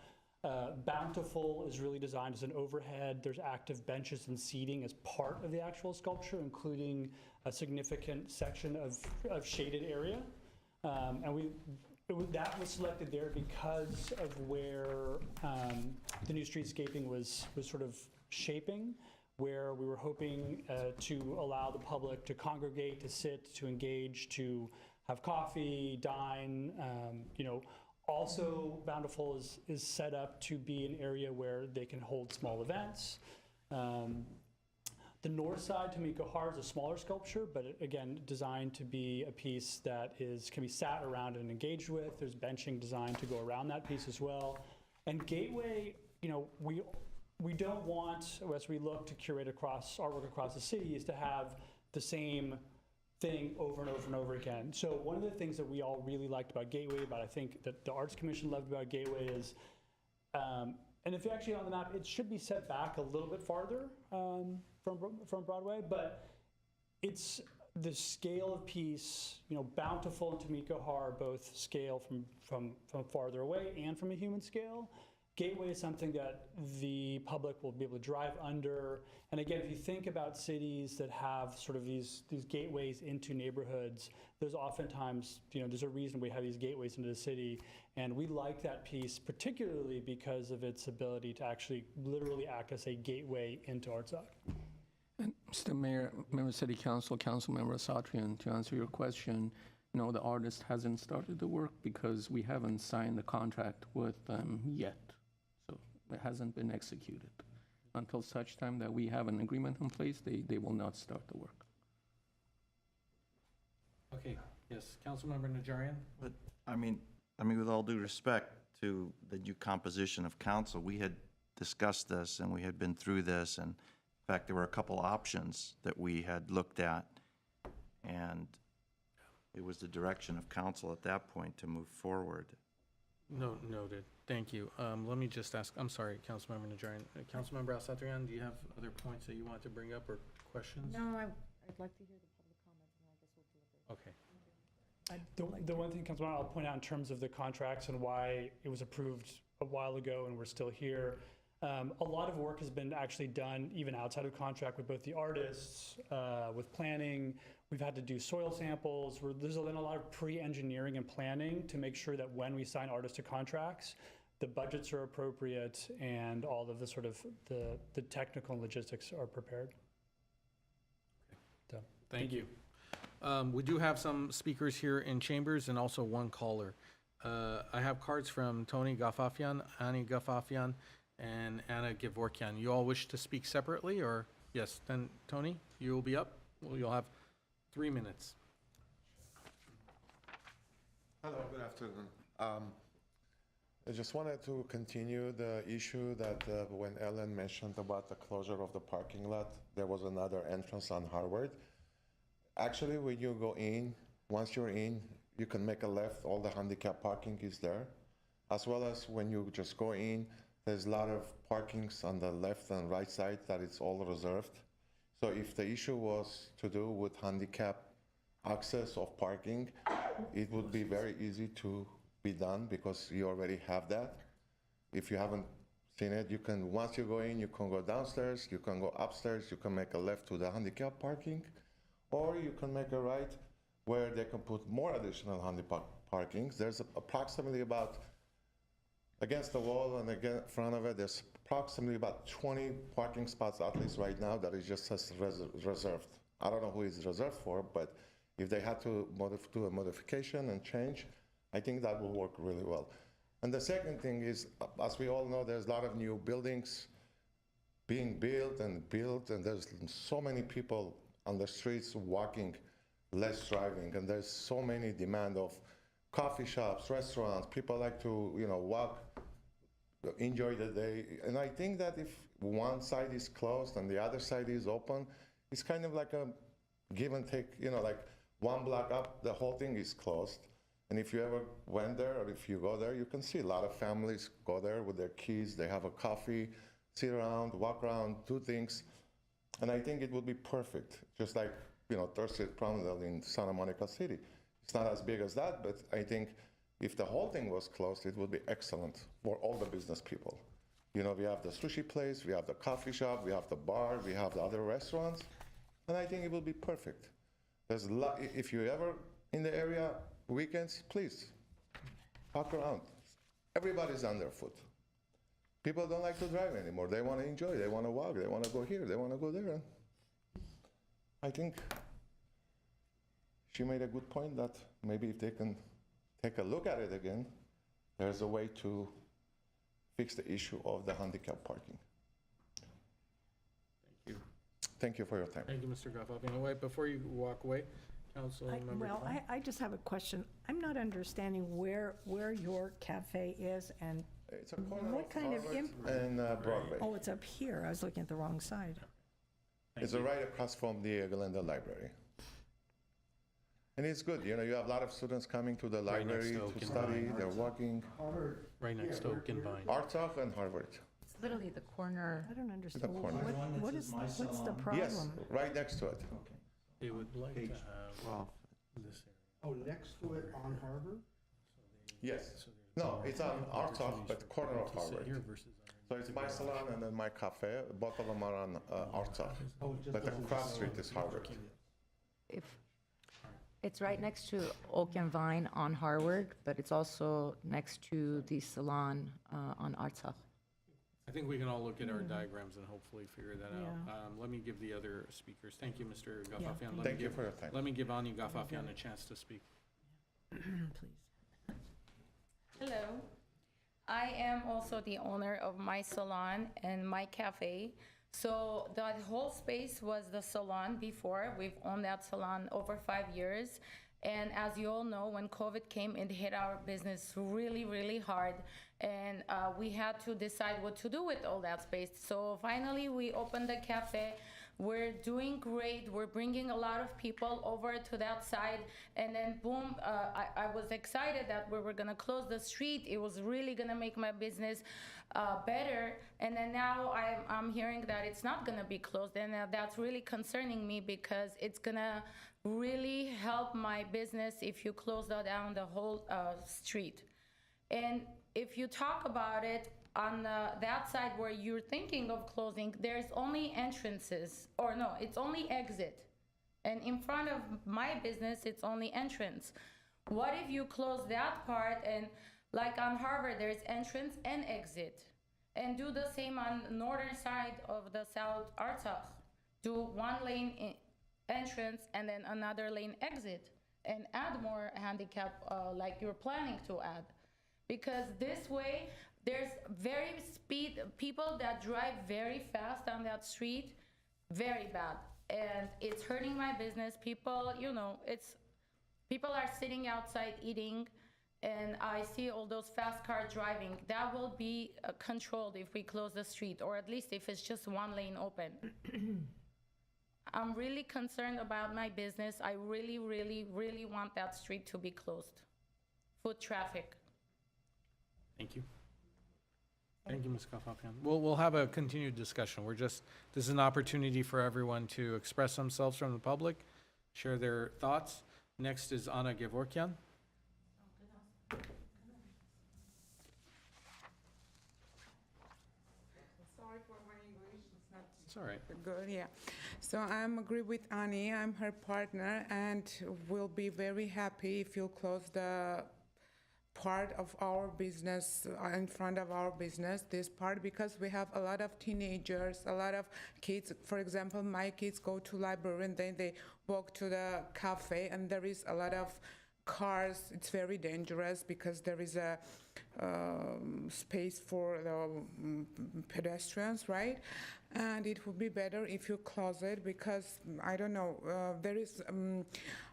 Bountiful is really designed as an overhead. There's active benches and seating as part of the actual sculpture, including a significant section of shaded area. And that was selected there because of where the new streetscaping was sort of shaping, where we were hoping to allow the public to congregate, to sit, to engage, to have coffee, dine. Also, Bountiful is set up to be an area where they can hold small events. The north side, Tamiko Har, is a smaller sculpture, but again, designed to be a piece that can be sat around and engaged with. There's benching designed to go around that piece as well. And Gateway, we don't want, as we look to curate artwork across the city, is to have the same thing over and over and over again. So one of the things that we all really liked about Gateway, but I think that the Arts Commission loved about Gateway is, and if you're actually on the map, it should be set back a little bit farther from Broadway, but it's the scale of piece, Bountiful and Tamiko Har both scale from farther away and from a human scale. Gateway is something that the public will be able to drive under. And again, if you think about cities that have sort of these gateways into neighborhoods, there's oftentimes, there's a reason we have these gateways into the city. And we like that piece, particularly because of its ability to actually literally act as a gateway into Artsakh. And Mr. Mayor, Member of City Council, Councilmember Satrian, to answer your question, no, the artist hasn't started the work because we haven't signed the contract with them yet. So it hasn't been executed. Until such time that we have an agreement in place, they will not start the work. Okay, yes, Councilmember Najarian? But, I mean, with all due respect to the new composition of council, we had discussed this and we had been through this, and in fact, there were a couple options that we had looked at, and it was the direction of council at that point to move forward. No, noted. Thank you. Let me just ask, I'm sorry, Councilmember Najarian. Councilmember Al-Satrian, do you have other points that you want to bring up or questions? No, I'd like to hear the public comments, and I guess we'll deal with it. Okay. The one thing, Councilman, I'll point out in terms of the contracts and why it was approved a while ago and we're still here, a lot of work has been actually done even outside of contract with both the artists, with planning. We've had to do soil samples. There's been a lot of pre-engineering and planning to make sure that when we sign artists to contracts, the budgets are appropriate and all of the sort of the technical and logistics are prepared. So, Thank you. We do have some speakers here in chambers and also one caller. I have cards from Tony Gafafian, Ani Gafafian, and Anna Gevorkian. You all wish to speak separately, or? Yes, then Tony, you will be up. Well, you'll have 3 minutes. Hello, good afternoon. I just wanted to continue the issue that when Ellen mentioned about the closure of the parking lot, there was another entrance on Harvard. Actually, when you go in, once you're in, you can make a left, all the handicap parking is there. As well as when you just go in, there's a lot of parkings on the left and right side that it's all reserved. So if the issue was to do with handicap access of parking, it would be very easy to be done because you already have that. If you haven't seen it, you can, once you go in, you can go downstairs, you can go upstairs, you can make a left to the handicap parking, or you can make a right where they can put more additional handicap parkings. There's approximately about, against the wall and again in front of it, there's approximately about 20 parking spots at least right now that is just as reserved. I don't know who it's reserved for, but if they had to do a modification and change, I think that will work really well. And the second thing is, as we all know, there's a lot of new buildings being built, and there's so many people on the streets walking, less driving, and there's so many demand of coffee shops, restaurants. People like to, walk, enjoy the day. And I think that if one side is closed and the other side is open, it's kind of like a give and take, like one block up, the whole thing is closed. And if you ever went there, or if you go there, you can see a lot of families go there with their kids, they have a coffee, sit around, walk around, do things. And I think it would be perfect, just like, Third Street Promenade in Santa Monica City. It's not as big as that, but I think if the whole thing was closed, it would be excellent for all the business people. We have the sushi place, we have the coffee shop, we have the bar, we have the other restaurants, and I think it will be perfect. There's a lot, if you're ever in the area, weekends, please, walk around. Everybody's on their foot. People don't like to drive anymore. They want to enjoy, they want to walk, they want to go here, they want to go there. I think she made a good point that maybe if they can take a look at it again, there's a way to fix the issue of the handicap parking. Thank you. Thank you for your time. Thank you, Mr. Gafafian. Wait, before you walk away, Councilmember Well, Klein? I just have a question. I'm not understanding where your cafe is and It's a corner what of kind of Harvard and Broadway. Oh, it's up here. I was looking at the wrong side. It's right across from the Glendale Library. And it's good, you know, you have a lot of students coming to the Right next library to to Oak and study, Vine. they're walking. Right next to Oak and Vine. Artsakh and Harvard. It's literally the corner. I don't understand. corner. What's the problem? Yes, right next to it. They would like to have this Oh, next to it on Harvard? Yes. No, it's on Artsakh, but corner of Harvard. here versus. So it's my salon and then my cafe, both of them are on Artsakh. But the cross street is Harvard. If, it's right next to Oak and Vine on Harvard, but it's also next to the salon on Artsakh. I think we can all look at our diagrams and hopefully figure that out. Yeah. Let me give the other speakers. Thank you, Mr. Gafafian. Let me Thank you give- for your time. Let me give Ani Gafafian a chance to speak. Please. Hello. I am also the owner of my salon and my cafe. So that whole space was the salon before. We've owned that salon over 5 years. And as you all know, when COVID came, it hit our business really, really hard. And we had to decide what to do with all that space. So finally, we opened the cafe. We're doing great. We're bringing a lot of people over to that side. And then boom, I was excited that we were gonna close the street. It was really gonna make my business better. And then now I'm hearing that it's not gonna be closed. And that's really concerning me because it's gonna really help my business if you close down the whole street. And if you talk about it, on that side where you're thinking of closing, there's only entrances, or no, it's only exit. And in front of my business, it's only entrance. What if you close that part and like on Harvard, there's entrance and exit? And do the same on the northern side of the South Artsakh. Do one lane entrance and then another lane exit and add more handicap like you're planning to add. Because this way, there's people that drive very fast on that street, very bad. And it's hurting my business. People, you know, people are sitting outside eating and I see all those fast cars driving. That will be controlled if we close the street, or at least if it's just one lane open. I'm really concerned about my business. I really, really, really want that street to be closed. Foot traffic. Thank you. Thank you, Ms. Gafafian. We'll have a continued discussion. This is an opportunity for everyone to express themselves from the public, share their thoughts. Next is Anna Gevorkian. Sorry for my English, it's not It's all right. good, yeah. So I'm agree with Annie, I'm her partner, and we'll be very happy if you'll close the part of our business, in front of our business, this part, because we have a lot of teenagers, a lot of kids. For example, my kids go to library and then they walk to the cafe, and there is a lot of cars. It's very dangerous because there is a space for the pedestrians, right? And it would be better if you close it because, I don't know, there is,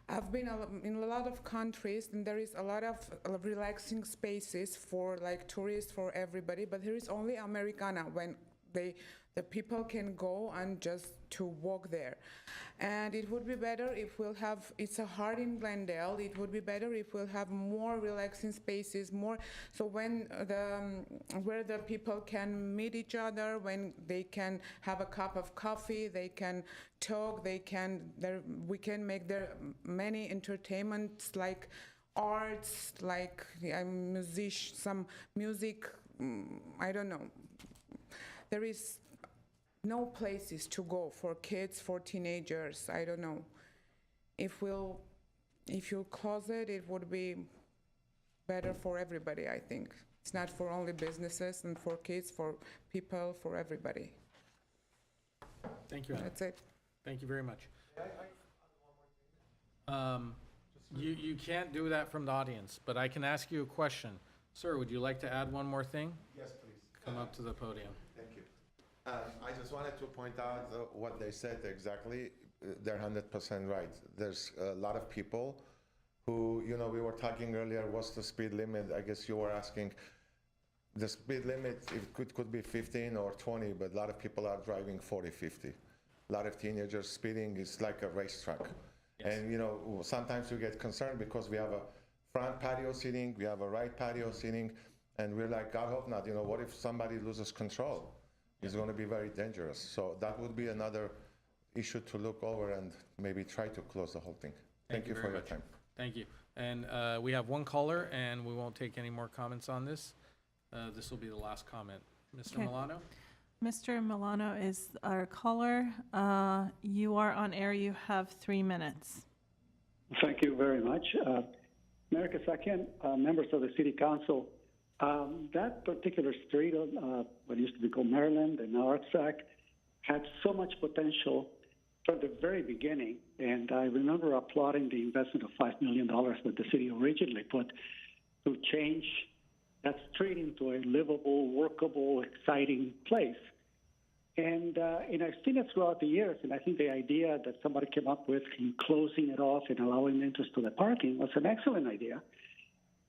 I've been in a lot of countries and there is a lot of relaxing spaces for like tourists, for everybody, but there is only Americana when the people can go and just to walk there. And it would be better if we'll have, it's a hard in Glendale, it would be better if we'll have more relaxing spaces, more, so when where the people can meet each other, when they can have a cup of coffee, they can talk, we can make there many entertainments like arts, like some music, I don't know. There is no places to go for kids, for teenagers, I don't know. If you close it, it would be better for everybody, I think. It's not for only businesses and for kids, for people, for everybody. Thank you, Anna. That's it. Thank you very much. You can't do that from the audience, but I can ask you a question. Sir, would you like to add one more thing? Yes, please. Come up to the podium. Thank you. I just wanted to point out what they said exactly. They're 100% right. There's a lot of people who, we were talking earlier, what's the speed limit? I guess you were asking. The speed limit, it could be 15 or 20, but a lot of people are driving 40, 50. A lot of teenagers speeding is like a racetrack. Yes. And, sometimes we get concerned because we have a front patio seating, we have a right patio seating, and we're like, God hope not, what if somebody loses control? It's going to be very dangerous. So that would be another issue to look over and maybe try to close the whole thing. Thank you for your time. Thank you. And we have one caller, and we won't take any more comments on this. This will be the last comment. Mr. Okay. Milano? Mr. Milano is our caller. You are on air. You have 3 minutes. Thank you very much. Mayor Kasakian, members of the City Council, that particular street, what used to be called Maryland and now Artsac, had so much potential from the very beginning. And I remember applauding the investment of $5 million that the city originally put to change that street into a livable, workable, exciting place. And I've seen it throughout the years, and I think the idea that somebody came up with in closing it off and allowing entrance to the parking was an excellent idea.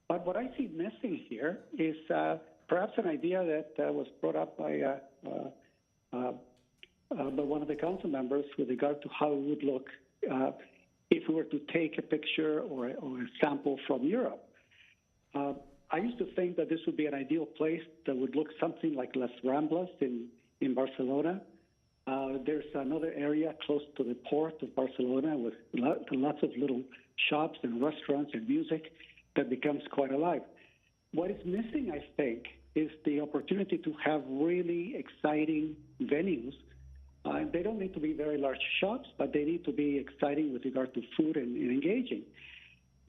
But what I see missing here is perhaps an idea that was brought up by one of the council members with regard to how it would look if we were to take a picture or a sample from Europe. I used to think that this would be an ideal place that would look something like Las Ramblas in Barcelona. There's another area close to the port of Barcelona with lots of little shops and restaurants and music that becomes quite alive. What is missing, I think, is the opportunity to have really exciting venues. They don't need to be very large shops, but they need to be exciting with regard to food and engaging.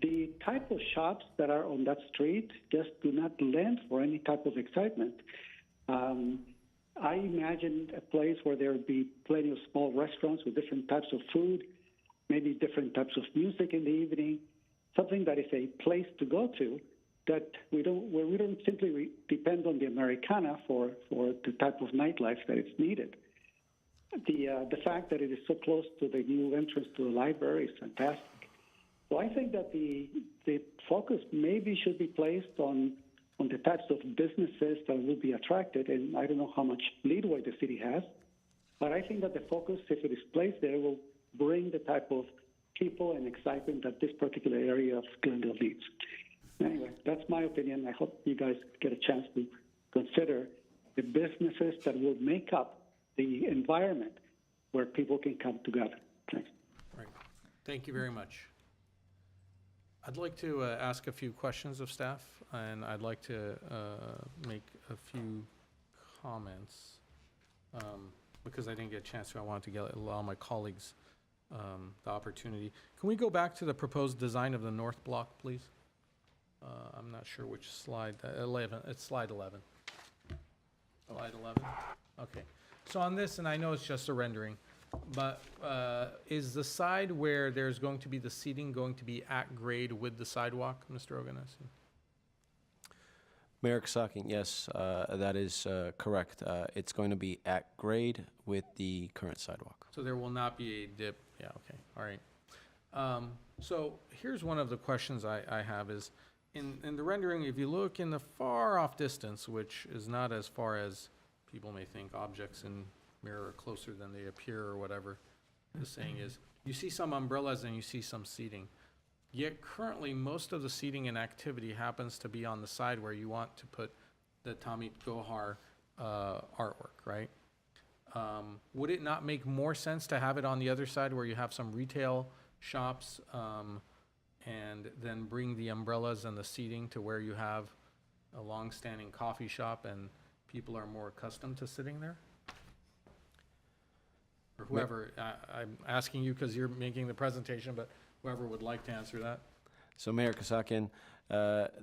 The type of shops that are on that street just do not lend for any type of excitement. I imagined a place where there would be plenty of small restaurants with different types of food, maybe different types of music in the evening, something that is a place to go to that where we don't simply depend on the Americana for the type of nightlife that is needed. The fact that it is so close to the new entrance to the library is fantastic. So I think that the focus maybe should be placed on the types of businesses that will be attracted, and I don't know how much leeway the city has, but I think that the focus, if it is placed there, will bring the type of people and excitement that this particular area of Glendale needs. Anyway, that's my opinion. I hope you guys get a chance to consider the businesses that will make up the environment where people can come together. Thanks. Right. Thank you very much. I'd like to ask a few questions of staff, and I'd like to make a few comments because I didn't get a chance to. I wanted to allow my colleagues the opportunity. Can we go back to the proposed design of the north block, please? I'm not sure which slide. 11. It's slide 11. Slide 11. Okay. So on this, and I know it's just a rendering, but is the side where there's going to be the seating going to be at grade with the sidewalk, Mr. Oganesi? Mayor Kasakian, yes, that is correct. It's going to be at grade with the current sidewalk. So there will not be a dip. Yeah, okay, all right. So here's one of the questions I have is, in the rendering, if you look in the far off distance, which is not as far as people may think, objects in mirror are closer than they appear or whatever the saying is, you see some umbrellas and you see some seating. Yet currently, most of the seating and activity happens to be on the side where you want to put the Tamit Gohar artwork, right? Would it not make more sense to have it on the other side where you have some retail shops and then bring the umbrellas and the seating to where you have a long-standing coffee shop and people are more accustomed to sitting there? Or whoever, I'm asking you because you're making the presentation, but whoever would like to answer that. So Mayor Kasakian,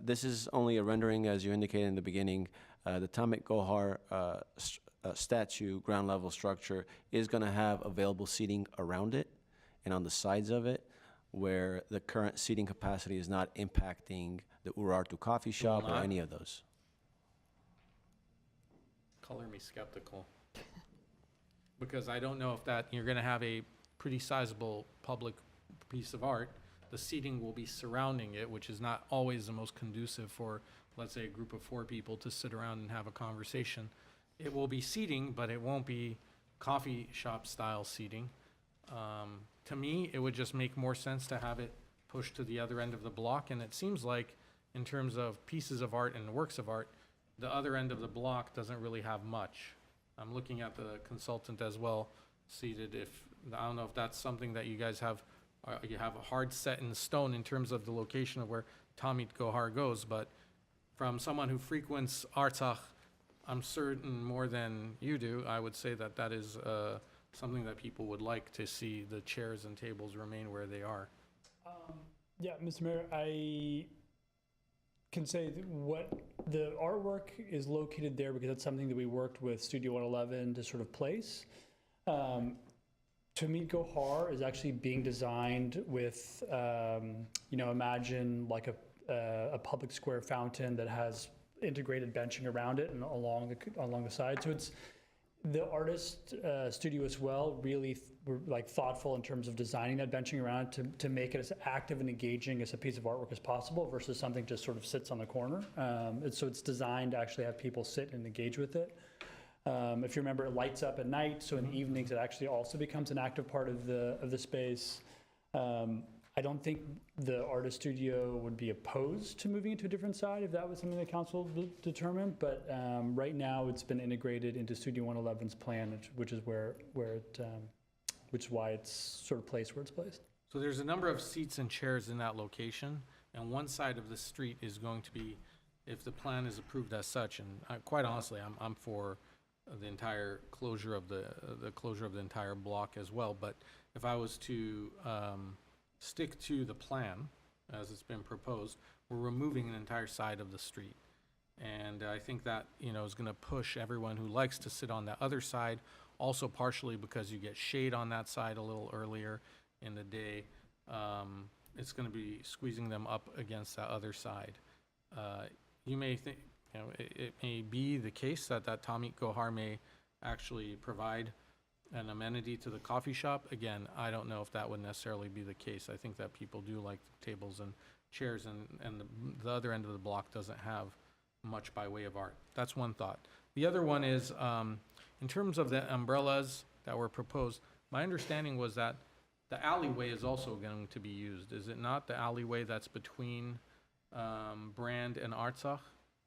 this is only a rendering, as you indicated in the beginning. The Tamit Gohar statue, ground level structure, is going to have available seating around it and on the sides of it, where the current seating capacity is not impacting the Urartu coffee shop or any of those. Color me skeptical. because I don't know if that, you're gonna have a pretty sizable public piece of art. The seating will be surrounding it, which is not always the most conducive for, let's say, a group of 4 people to sit around and have a conversation. It will be seating, but it won't be coffee shop style seating. To me, it would just make more sense to have it pushed to the other end of the block, and it seems like, in terms of pieces of art and works of art, the other end of the block doesn't really have much. I'm looking at the consultant as well, seated. I don't know if that's something that you guys have, you have a hard set in stone in terms of the location of where Tamit Gohar goes, but from someone who frequents Artsakh, I'm certain more than you do, I would say that that is something that people would like to see, the chairs and tables remain where they are. Yeah, Mr. Mayor, I can say that what the artwork is located there because that's something that we worked with Studio 111 to sort of place. Tamit Gohar is actually being designed with, imagine like a public square fountain that has integrated benching around it and along the side. So it's the artist studio as well really were like thoughtful in terms of designing that benching around to make it as active and engaging as a piece of artwork as possible versus something just sort of sits on the corner. So it's designed to actually have people sit and engage with it. If you remember, it lights up at night, so in the evenings it actually also becomes an active part of the space. I don't think the artist studio would be opposed to moving it to a different side if that was something the council determined, but right now it's been integrated into Studio 111's plan, which is which is why it's sort of placed where it's placed. So there's a number of seats and chairs in that location, and one side of the street is going to be, if the plan is approved as such, and quite honestly, I'm for the entire closure of the closure of the entire block as well. But if I was to stick to the plan as it's been proposed, we're removing an entire side of the street, and I think that is going to push everyone who likes to sit on that other side. Also, partially because you get shade on that side a little earlier in the day, it's going to be squeezing them up against that other side. You may think, it may be the case that Tamit Gohar may actually provide an amenity to the coffee shop. Again, I don't know if that would necessarily be the case. I think that people do like tables and chairs, and the other end of the block doesn't have much by way of art. That's one thought. The other one is, in terms of the umbrellas that were proposed, my understanding was that the alleyway is also going to be used. Is it not, the alleyway that's between Brand and Artsakh?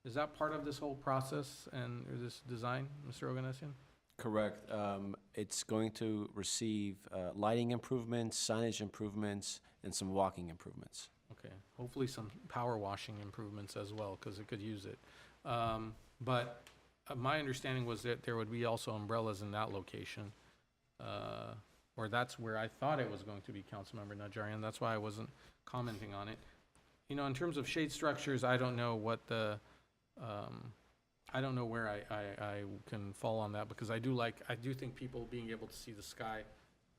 Is that part of this whole process and this design, Mr. Oganessian? Correct. It's going to receive lighting improvements, signage improvements, and some walking improvements. Okay, hopefully some power washing improvements as well, because it could use it. But my understanding was that there would be also umbrellas in that location, or that's where I thought it was going to be, Councilmember Najarian. That's why I wasn't commenting on it. In terms of shade structures, I don't know what the, I don't know where I can fall on that, because I do think people being able to see the sky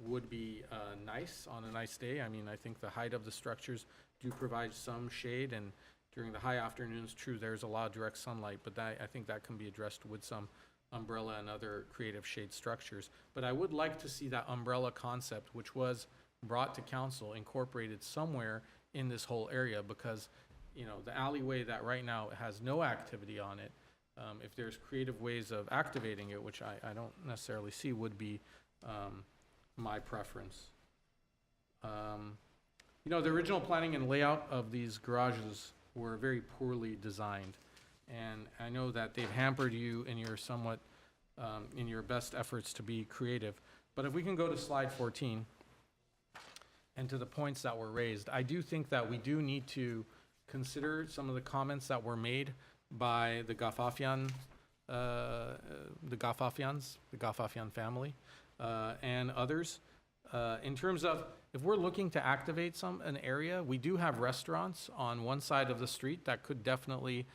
would be nice on a nice day. I mean, I think the height of the structures do provide some shade, and during the high afternoons, true, there's a lot of direct sunlight, but I think that can be addressed with some umbrella and other creative shade structures. But I would like to see that umbrella concept, which was brought to council, incorporated somewhere in this whole area, because the alleyway that right now has no activity on it, if there's creative ways of activating it, which I don't necessarily see, would be my preference. The original planning and layout of these garages were very poorly designed, and I know that they've hampered you in your somewhat, in your best efforts to be creative. But if we can go to slide 14, and to the points that were raised, I do think that we do need to consider some of the comments that were made by the Gafafian, the Gafafian family, and others. In terms of, if we're looking to activate an area, we do have restaurants on one side of the street that could definitely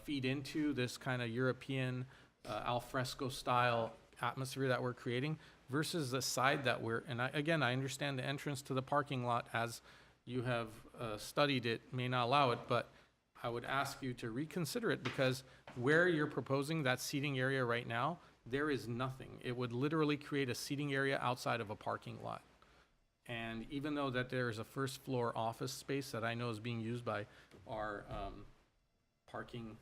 feed into this kind of European al fresco style atmosphere that we're creating, versus the side that again, I understand the entrance to the parking lot, as you have studied it, may not allow it, but I would ask you to reconsider it, because where you're proposing that seating area right now, there is nothing. It would literally create a seating area outside of a parking lot. And even though that there is a first floor office space that I know is being used by our parking,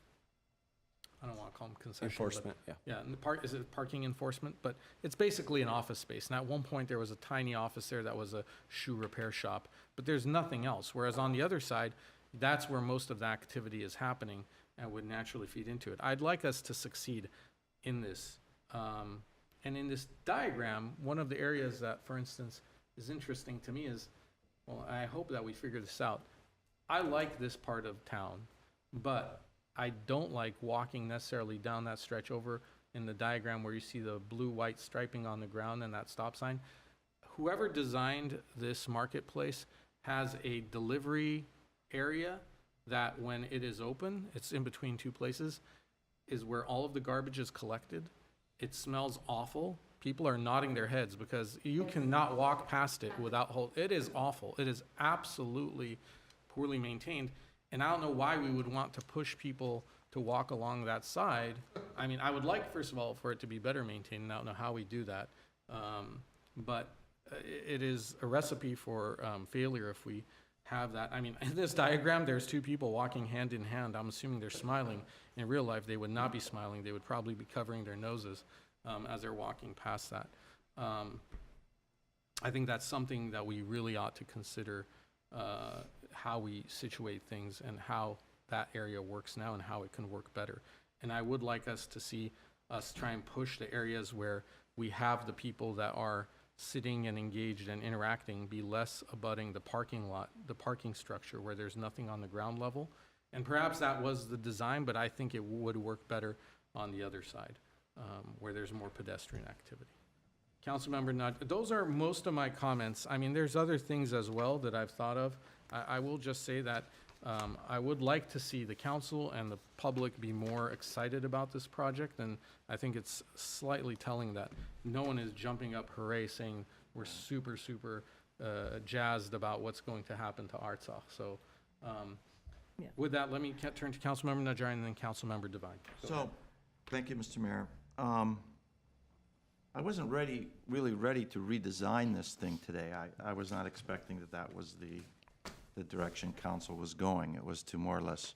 I don't want to call them concession. Enforcement, yeah. Yeah, and is it parking enforcement? But it's basically an office space. And at one point, there was a tiny office there that was a shoe repair shop, but there's nothing else. Whereas on the other side, that's where most of the activity is happening and would naturally feed into it. I'd like us to succeed in this. And in this diagram, one of the areas that, for instance, is interesting to me is, well, I hope that we figure this out. I like this part of town, but I don't like walking necessarily down that stretch over in the diagram where you see the blue-white striping on the ground and that stop sign. Whoever designed this marketplace has a delivery area that when it is open, it's in between two places, is where all of the garbage is collected. It smells awful. People are nodding their heads because you cannot walk past it without it is awful. It is absolutely poorly maintained. And I don't know why we would want to push people to walk along that side. I mean, I would like, first of all, for it to be better maintained, and I don't know how we do that. But it is a recipe for failure if we have that. I mean, in this diagram, there's two people walking hand in hand. I'm assuming they're smiling. In real life, they would not be smiling. They would probably be covering their noses as they're walking past that. I think that's something that we really ought to consider, how we situate things and how that area works now and how it can work better. And I would like us to see us try and push the areas where we have the people that are sitting and engaged and interacting be less abutting the parking lot, the parking structure where there's nothing on the ground level. And perhaps that was the design, but I think it would work better on the other side, where there's more pedestrian activity. Councilmember Nutt, those are most of my comments. I mean, there's other things as well that I've thought of. I will just say that I would like to see the council and the public be more excited about this project, and I think it's slightly telling that no one is jumping up hooray saying we're super, super jazzed about what's going to happen to Artsakh. So with that, let me turn to Councilmember Najarian and then Councilmember Devine. So, thank you, Mr. Mayor. I wasn't really ready to redesign this thing today. I was not expecting that was the direction council was going. It was to more or less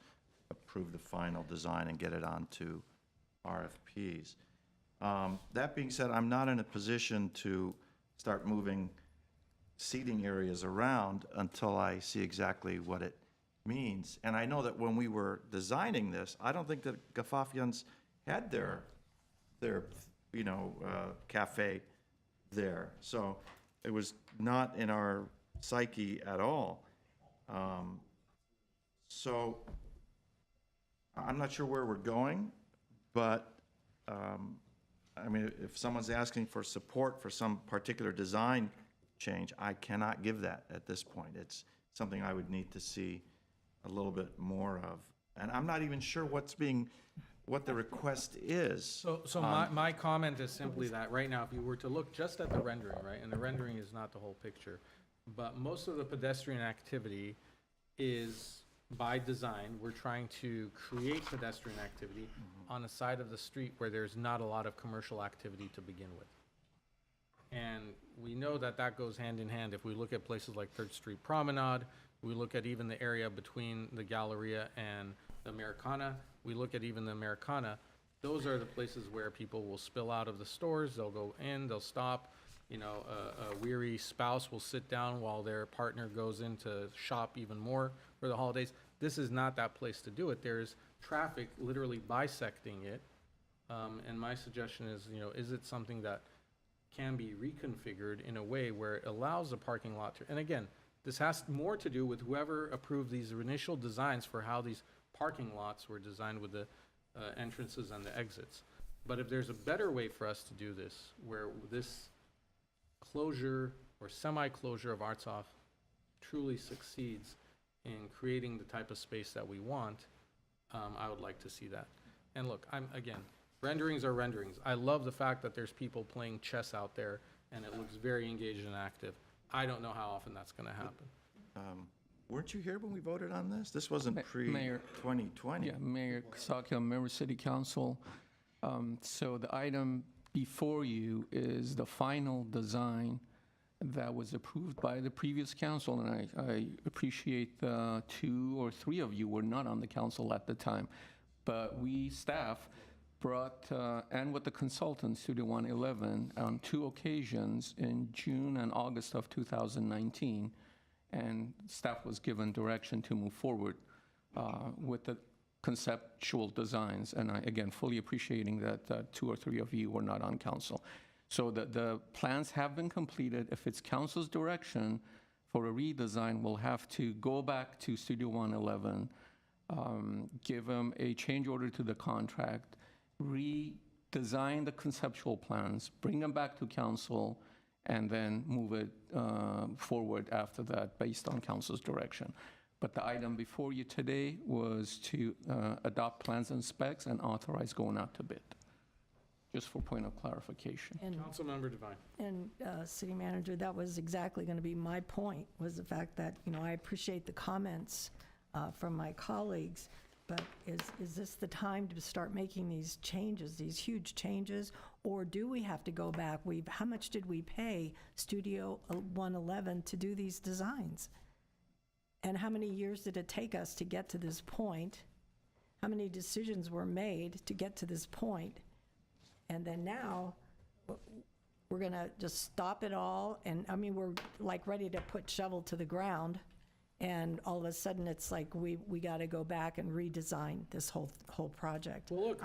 approve the final design and get it onto RFPs. That being said, I'm not in a position to start moving seating areas around until I see exactly what it means. And I know that when we were designing this, I don't think that Gafafians had their cafe there. So it was not in our psyche at all. So I'm not sure where we're going, but I mean, if someone's asking for support for some particular design change, I cannot give that at this point. It's something I would need to see a little bit more of. And I'm not even sure what the request is. So my comment is simply that right now, if you were to look just at the rendering, right, and the rendering is not the whole picture, but most of the pedestrian activity is by design. We're trying to create pedestrian activity on a side of the street where there's not a lot of commercial activity to begin with. And we know that that goes hand in hand. If we look at places like 3rd Street Promenade, we look at even the area between the Galleria and the Americana, we look at even the Americana, those are the places where people will spill out of the stores, they'll go in, they'll stop. You know, a weary spouse will sit down while their partner goes in to shop even more for the holidays. This is not that place to do it. There's traffic literally bisecting it. And my suggestion is, is it something that can be reconfigured in a way where it allows the parking lot to, and again, this has more to do with whoever approved these initial designs for how these parking lots were designed with the entrances and the exits. But if there's a better way for us to do this, where this closure or semi-closure of Artsakh truly succeeds in creating the type of space that we want, I would like to see that. And look, again, renderings are renderings. I love the fact that there's people playing chess out there and it looks very engaged and active. I don't know how often that's going to happen. Weren't you here when we voted on this? This wasn't pre-2020. Yeah, Mayor Kasakian, member City Council. So the item before you is the final design that was approved by the previous council, and I appreciate 2 or 3 of you were not on the council at the time. But we, staff, brought, and with the consultant, Studio 111, on 2 occasions in June and August of 2019, and staff was given direction to move forward with the conceptual designs. And I, again, fully appreciating that 2 or 3 of you were not on council. So the plans have been completed. If it's council's direction for a redesign, we'll have to go back to Studio 111, give them a change order to the contract, redesign the conceptual plans, bring them back to council, and then move it forward after that based on council's direction. But the item before you today was to adopt plans and specs and authorize going out to bid, just for point of clarification. Councilmember Devine. And City Manager, that was exactly going to be my point, was the fact that, I appreciate the comments from my colleagues, but is this the time to start making these changes, these huge changes, or do we have to go back? How much did we pay Studio 111 to do these designs? And how many years did it take us to get to this point? How many decisions were made to get to this point? And then now, we're going to just stop it all, and, we're like ready to put shovel to the ground, and all of a sudden, it's like we got to go back and redesign this whole project. Well, look,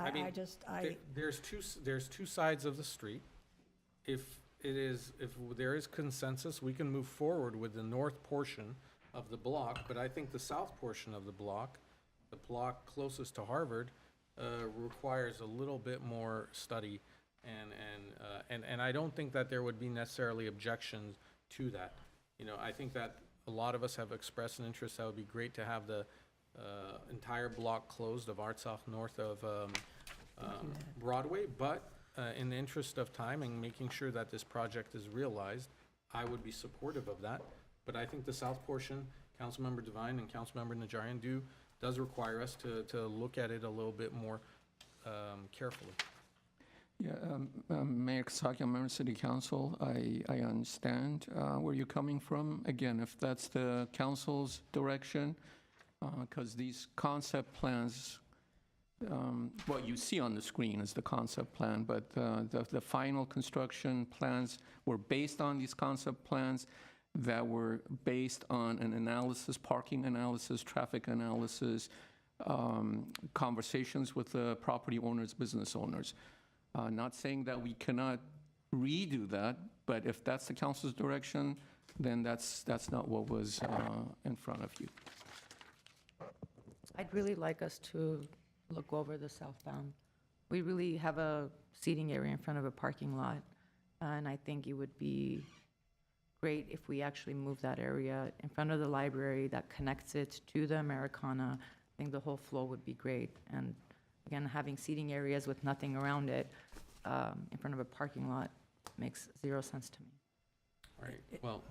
there's two sides of the street. If there is consensus, we can move forward with the north portion of the block, but I think the south portion of the block closest to Harvard, requires a little bit more study, and I don't think that there would be necessarily objections to that. I think that a lot of us have expressed an interest that would be great to have the entire block closed of Artsakh north of Broadway, but in the interest of time and making sure that this project is realized, I would be supportive of that. But I think the south portion, Councilmember Devine and Councilmember Najarian does require us to look at it a little bit more carefully. Yeah, Mayor Kasakian, member of City Council, I understand where you're coming from. Again, if that's the council's direction, because these concept plans, what you see on the screen is the concept plan, but the final construction plans were based on these concept plans that were based on an analysis, parking analysis, traffic analysis, conversations with the property owners, business owners. Not saying that we cannot redo that, but if that's the council's direction, then that's not what was in front of you. I'd really like us to look over the southbound. We really have a seating area in front of a parking lot, and I think it would be great if we actually move that area in front of the library that connects it to the Americana. I think the whole flow would be great. And again, having seating areas with nothing around it in front of a parking lot makes 0 sense to me. All right, well,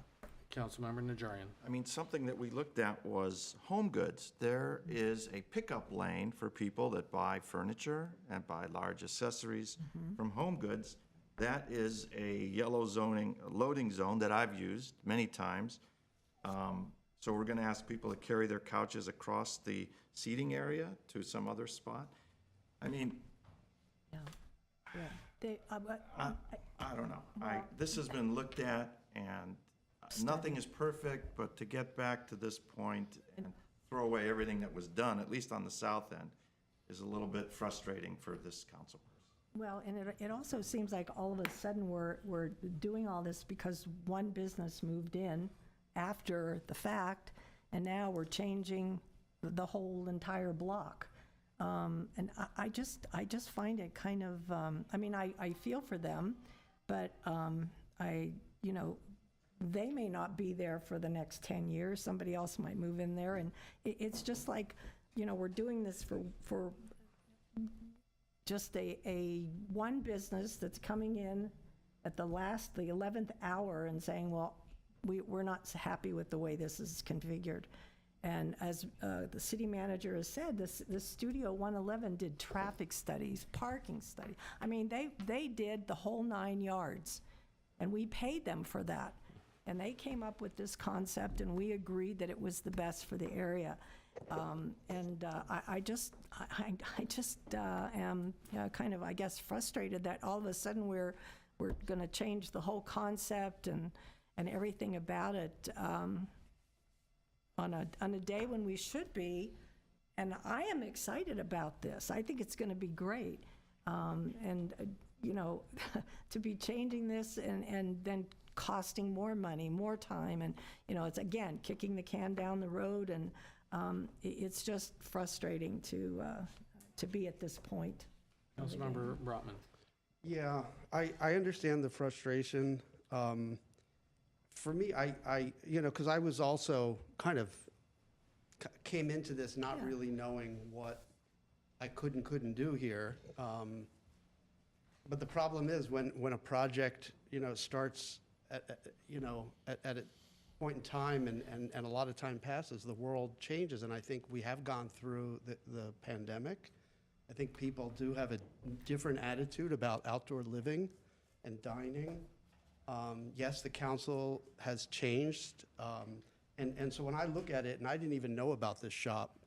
Councilmember Najarian. Something that we looked at was home goods. There is a pickup lane for people that buy furniture and buy large accessories from home goods. That is a yellow loading zone that I've used many times. So we're going to ask people to carry their couches across the seating area to some other spot. I don't know. This has been looked at, and nothing is perfect, but to get back to this point and throw away everything that was done, at least on the south end, is a little bit frustrating for this council. Well, and it also seems like all of a sudden we're doing all this because one business moved in after the fact, and now we're changing the whole entire block. And I just find it kind of, I feel for them, but they may not be there for the next 10 years. Somebody else might move in there, and it's just like, we're doing this for just a one business that's coming in at the 11th hour and saying, well, we're not happy with the way this is configured. And as the city manager has said, this Studio 111 did traffic studies, parking studies. I mean, they did the whole 9 yards, and we paid them for that. And they came up with this concept, and we agreed that it was the best for the area. I just am kind of, I guess, frustrated that all of a sudden we're going to change the whole concept and everything about it on a day when we should be. And I am excited about this. I think it's going to be great. You know, to be changing this and then costing more money, more time, and you know, it's again kicking the can down the road, and it's just frustrating to be at this point. Councilmember Brotman. Yeah, I understand the frustration. For me, I you know, because I was also kind of came into this not really knowing what I could and couldn't do here. But the problem is when a project, you know, starts at a point in time and a lot of time passes, the world changes. And I think we have gone through the pandemic. I think people do have a different attitude about outdoor living and dining. Yes, the council has changed. And so when I look at it, and I didn't even know about this shop,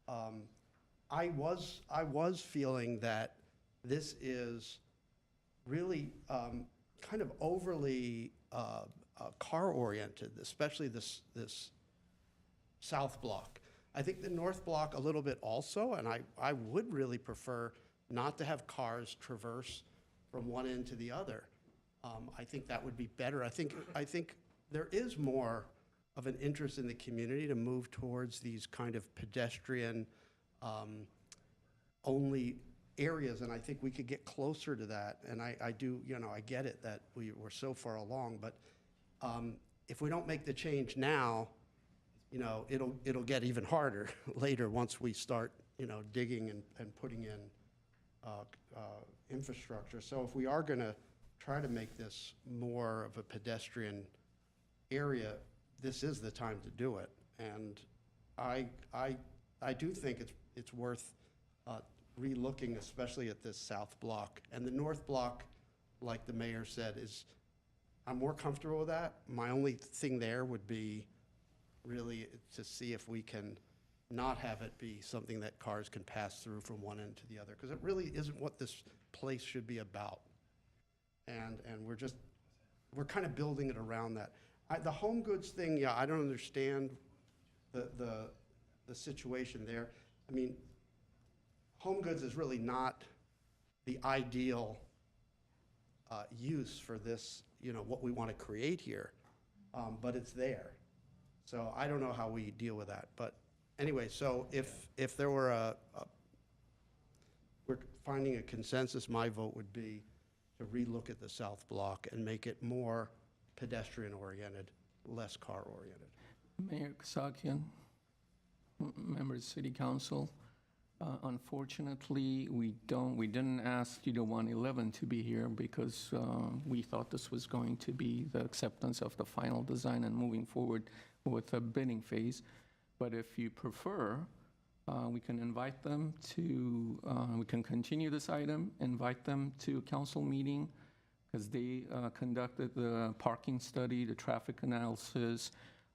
I was feeling that this is really kind of overly car-oriented, especially this south block. I think the north block a little bit also, and I would really prefer not to have cars traverse from one end to the other. I think that would be better. I think there is more of an interest in the community to move towards these kind of pedestrian only areas, and I think we could get closer to that. And I do, you know, I get it that we're so far along, but if we don't make the change now, you know, it'll get even harder later once we start, you know, digging and putting in infrastructure. So if we are going to try to make this more of a pedestrian area, this is the time to do it. And I do think it's worth re-looking, especially at this south block. And the north block, like the mayor said, I'm more comfortable with that. My only thing there would be really to see if we can not have it be something that cars can pass through from one end to the other, because it really isn't what this place should be about. And we're kind of building it around that. The home goods thing, yeah, I don't understand the situation there. I mean, home goods is really not the ideal use for this, you know, what we want to create here, but it's there. So I don't know how we deal with that. But anyway, so if there were we're finding a consensus, my vote would be to relook at the south block and make it more pedestrian-oriented, less car-oriented. Mayor Kasakian, members of City Council, unfortunately, we didn't ask Studio 111 to be here because we thought this was going to be the acceptance of the final design and moving forward with a bidding phase. But if you prefer, we can invite them to, we can continue this item, invite them to a council meeting, because they conducted the parking study, the traffic analysis,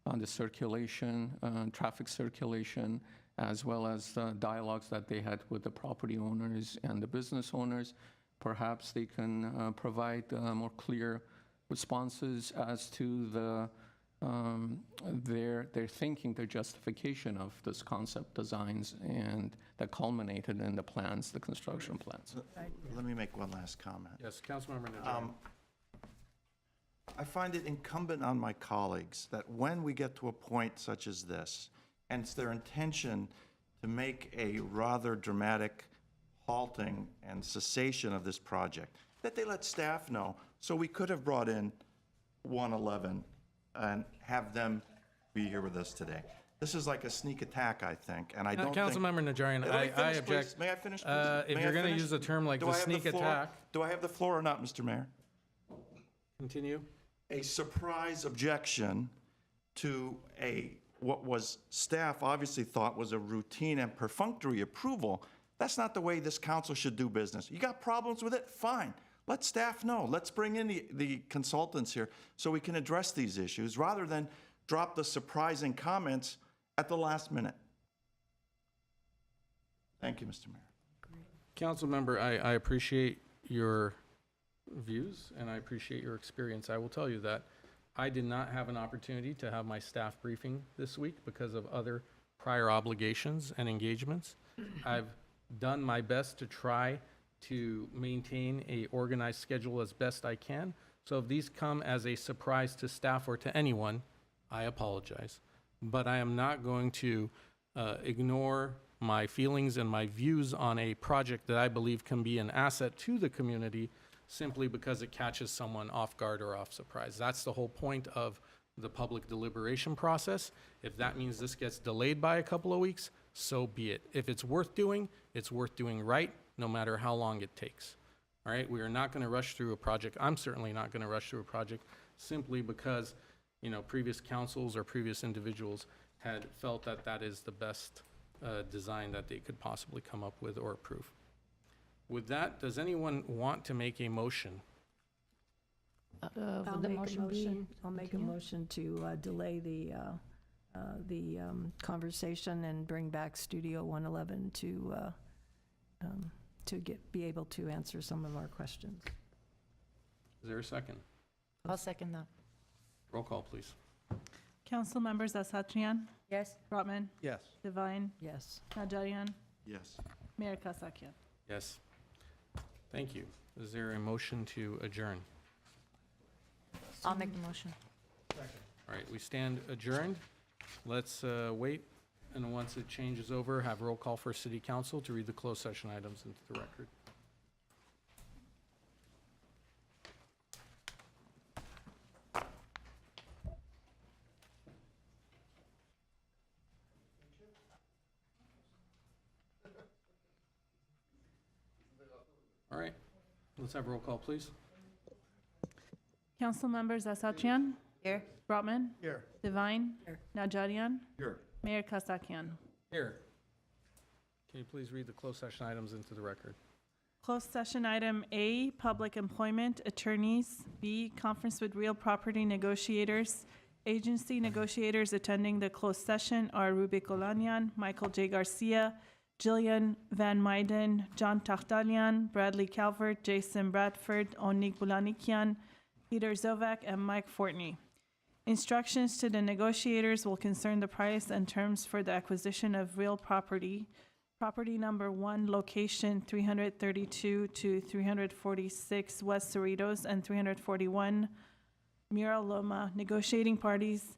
on the circulation, traffic circulation, as well as dialogues that they had with the property owners and the business owners. Perhaps they can provide more clear responses as to their thinking, their justification of this concept designs, and that culminated in the plans, the construction plans. Let me make one last comment. Yes, Councilmember Najarian. I find it incumbent on my colleagues that when we get to a point such as this, and it's their intention to make a rather dramatic halting and cessation of this project, that they let staff know. So we could have brought in 111 and have them be here with us today. This is like a sneak attack, I think, and I don't think... Councilmember Najarian, Let me finish, I object. please. May I finish, please? If May you're I going to finish? use a term like Do the I have sneak floor? attack... Do I have the floor or not, Mr. Mayor? Continue. A surprise objection to a what was staff obviously thought was a routine and perfunctory approval. That's not the way this council should do business. You got problems with it? Fine. Let staff know. Let's bring in the consultants here so we can address these issues rather than drop the surprising comments at the last minute. Thank you, Mr. Mayor. Council member, I appreciate your views and I appreciate your experience. I will tell you that I did not have an opportunity to have my staff briefing this week because of other prior obligations and engagements. I've done my best to try to maintain a organized schedule as best I can. So if these come as a surprise to staff or to anyone, I apologize. But I am not going to ignore my feelings and my views on a project that I believe can be an asset to the community simply because it catches someone off guard or off surprise. That's the whole point of the public deliberation process. If that means this gets delayed by a couple of weeks, so be it. If it's worth doing right, no matter how long it takes. All right, we are not going to rush through a project. I'm certainly not going to rush through a project simply because, you know, previous councils or previous individuals had felt that that is the best design that they could possibly come up with or approve. With that, does anyone want to make a motion? I'll make a motion to delay the conversation and bring back Studio 111 to be able to answer some of our questions. Is there a second? I'll second that. Roll call, please. Council members Asatryan, Yes. Brotman, Yes. Divine, Yes. Najarian, Yes. Mayor Kasakian. Yes. Thank you. Is there a motion to adjourn? I'll make the motion. All right, we stand adjourned. Let's wait, and once it changes over, have roll call for city council to read the closed session items into the record. All right, let's have roll call, please. Council members Asatryan, Here. Brotman, Here. Divine, Najarian, Here. Mayor Kasakian. Here. Can you please read the closed session items into the record? Closed session item A, public employment, attorneys. B, conference with real property negotiators. Agency negotiators attending the closed session are Rubik Olanyan, Michael J. Garcia, Jillian Van Meiden, John Takhtalian, Bradley Calvert, Jason Bradford, Onik Bulanikian, Peter Zovak, and Mike Fortney. Instructions to the negotiators will concern the price and terms for the acquisition of real property. Property number 1, location 332 to 346 West Cerritos and 341 Mira Loma. Negotiating parties,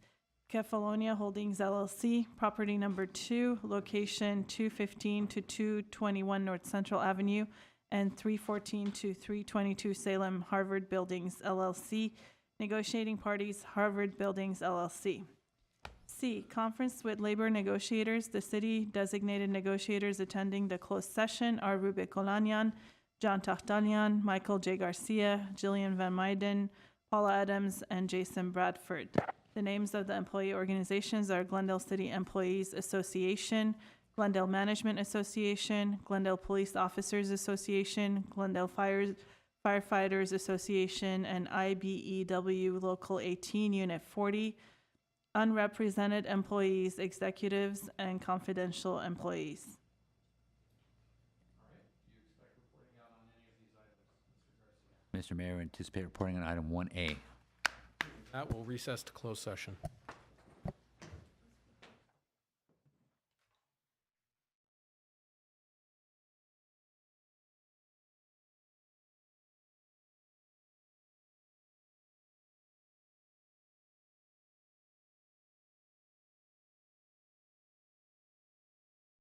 Kefalonia Holdings LLC. Property number 2, location 215 to 221 North Central Avenue and 314 to 322 Salem Harvard Buildings LLC. Negotiating parties, Harvard Buildings LLC. C, conference with labor negotiators. The city designated negotiators attending the closed session are Rubik Olanyan, John Takhtalian, Michael J. Garcia, Jillian Van Meiden, Paula Adams, and Jason Bradford. The names of the employee organizations are Glendale City Employees Association, Glendale Management Association, Glendale Police Officers Association, Glendale Firefighters Association, and IBEW Local 18, Unit 40, unrepresented employees, executives, and confidential employees. Mr. Mayor, anticipate reporting on item 1A. That will recess to closed session.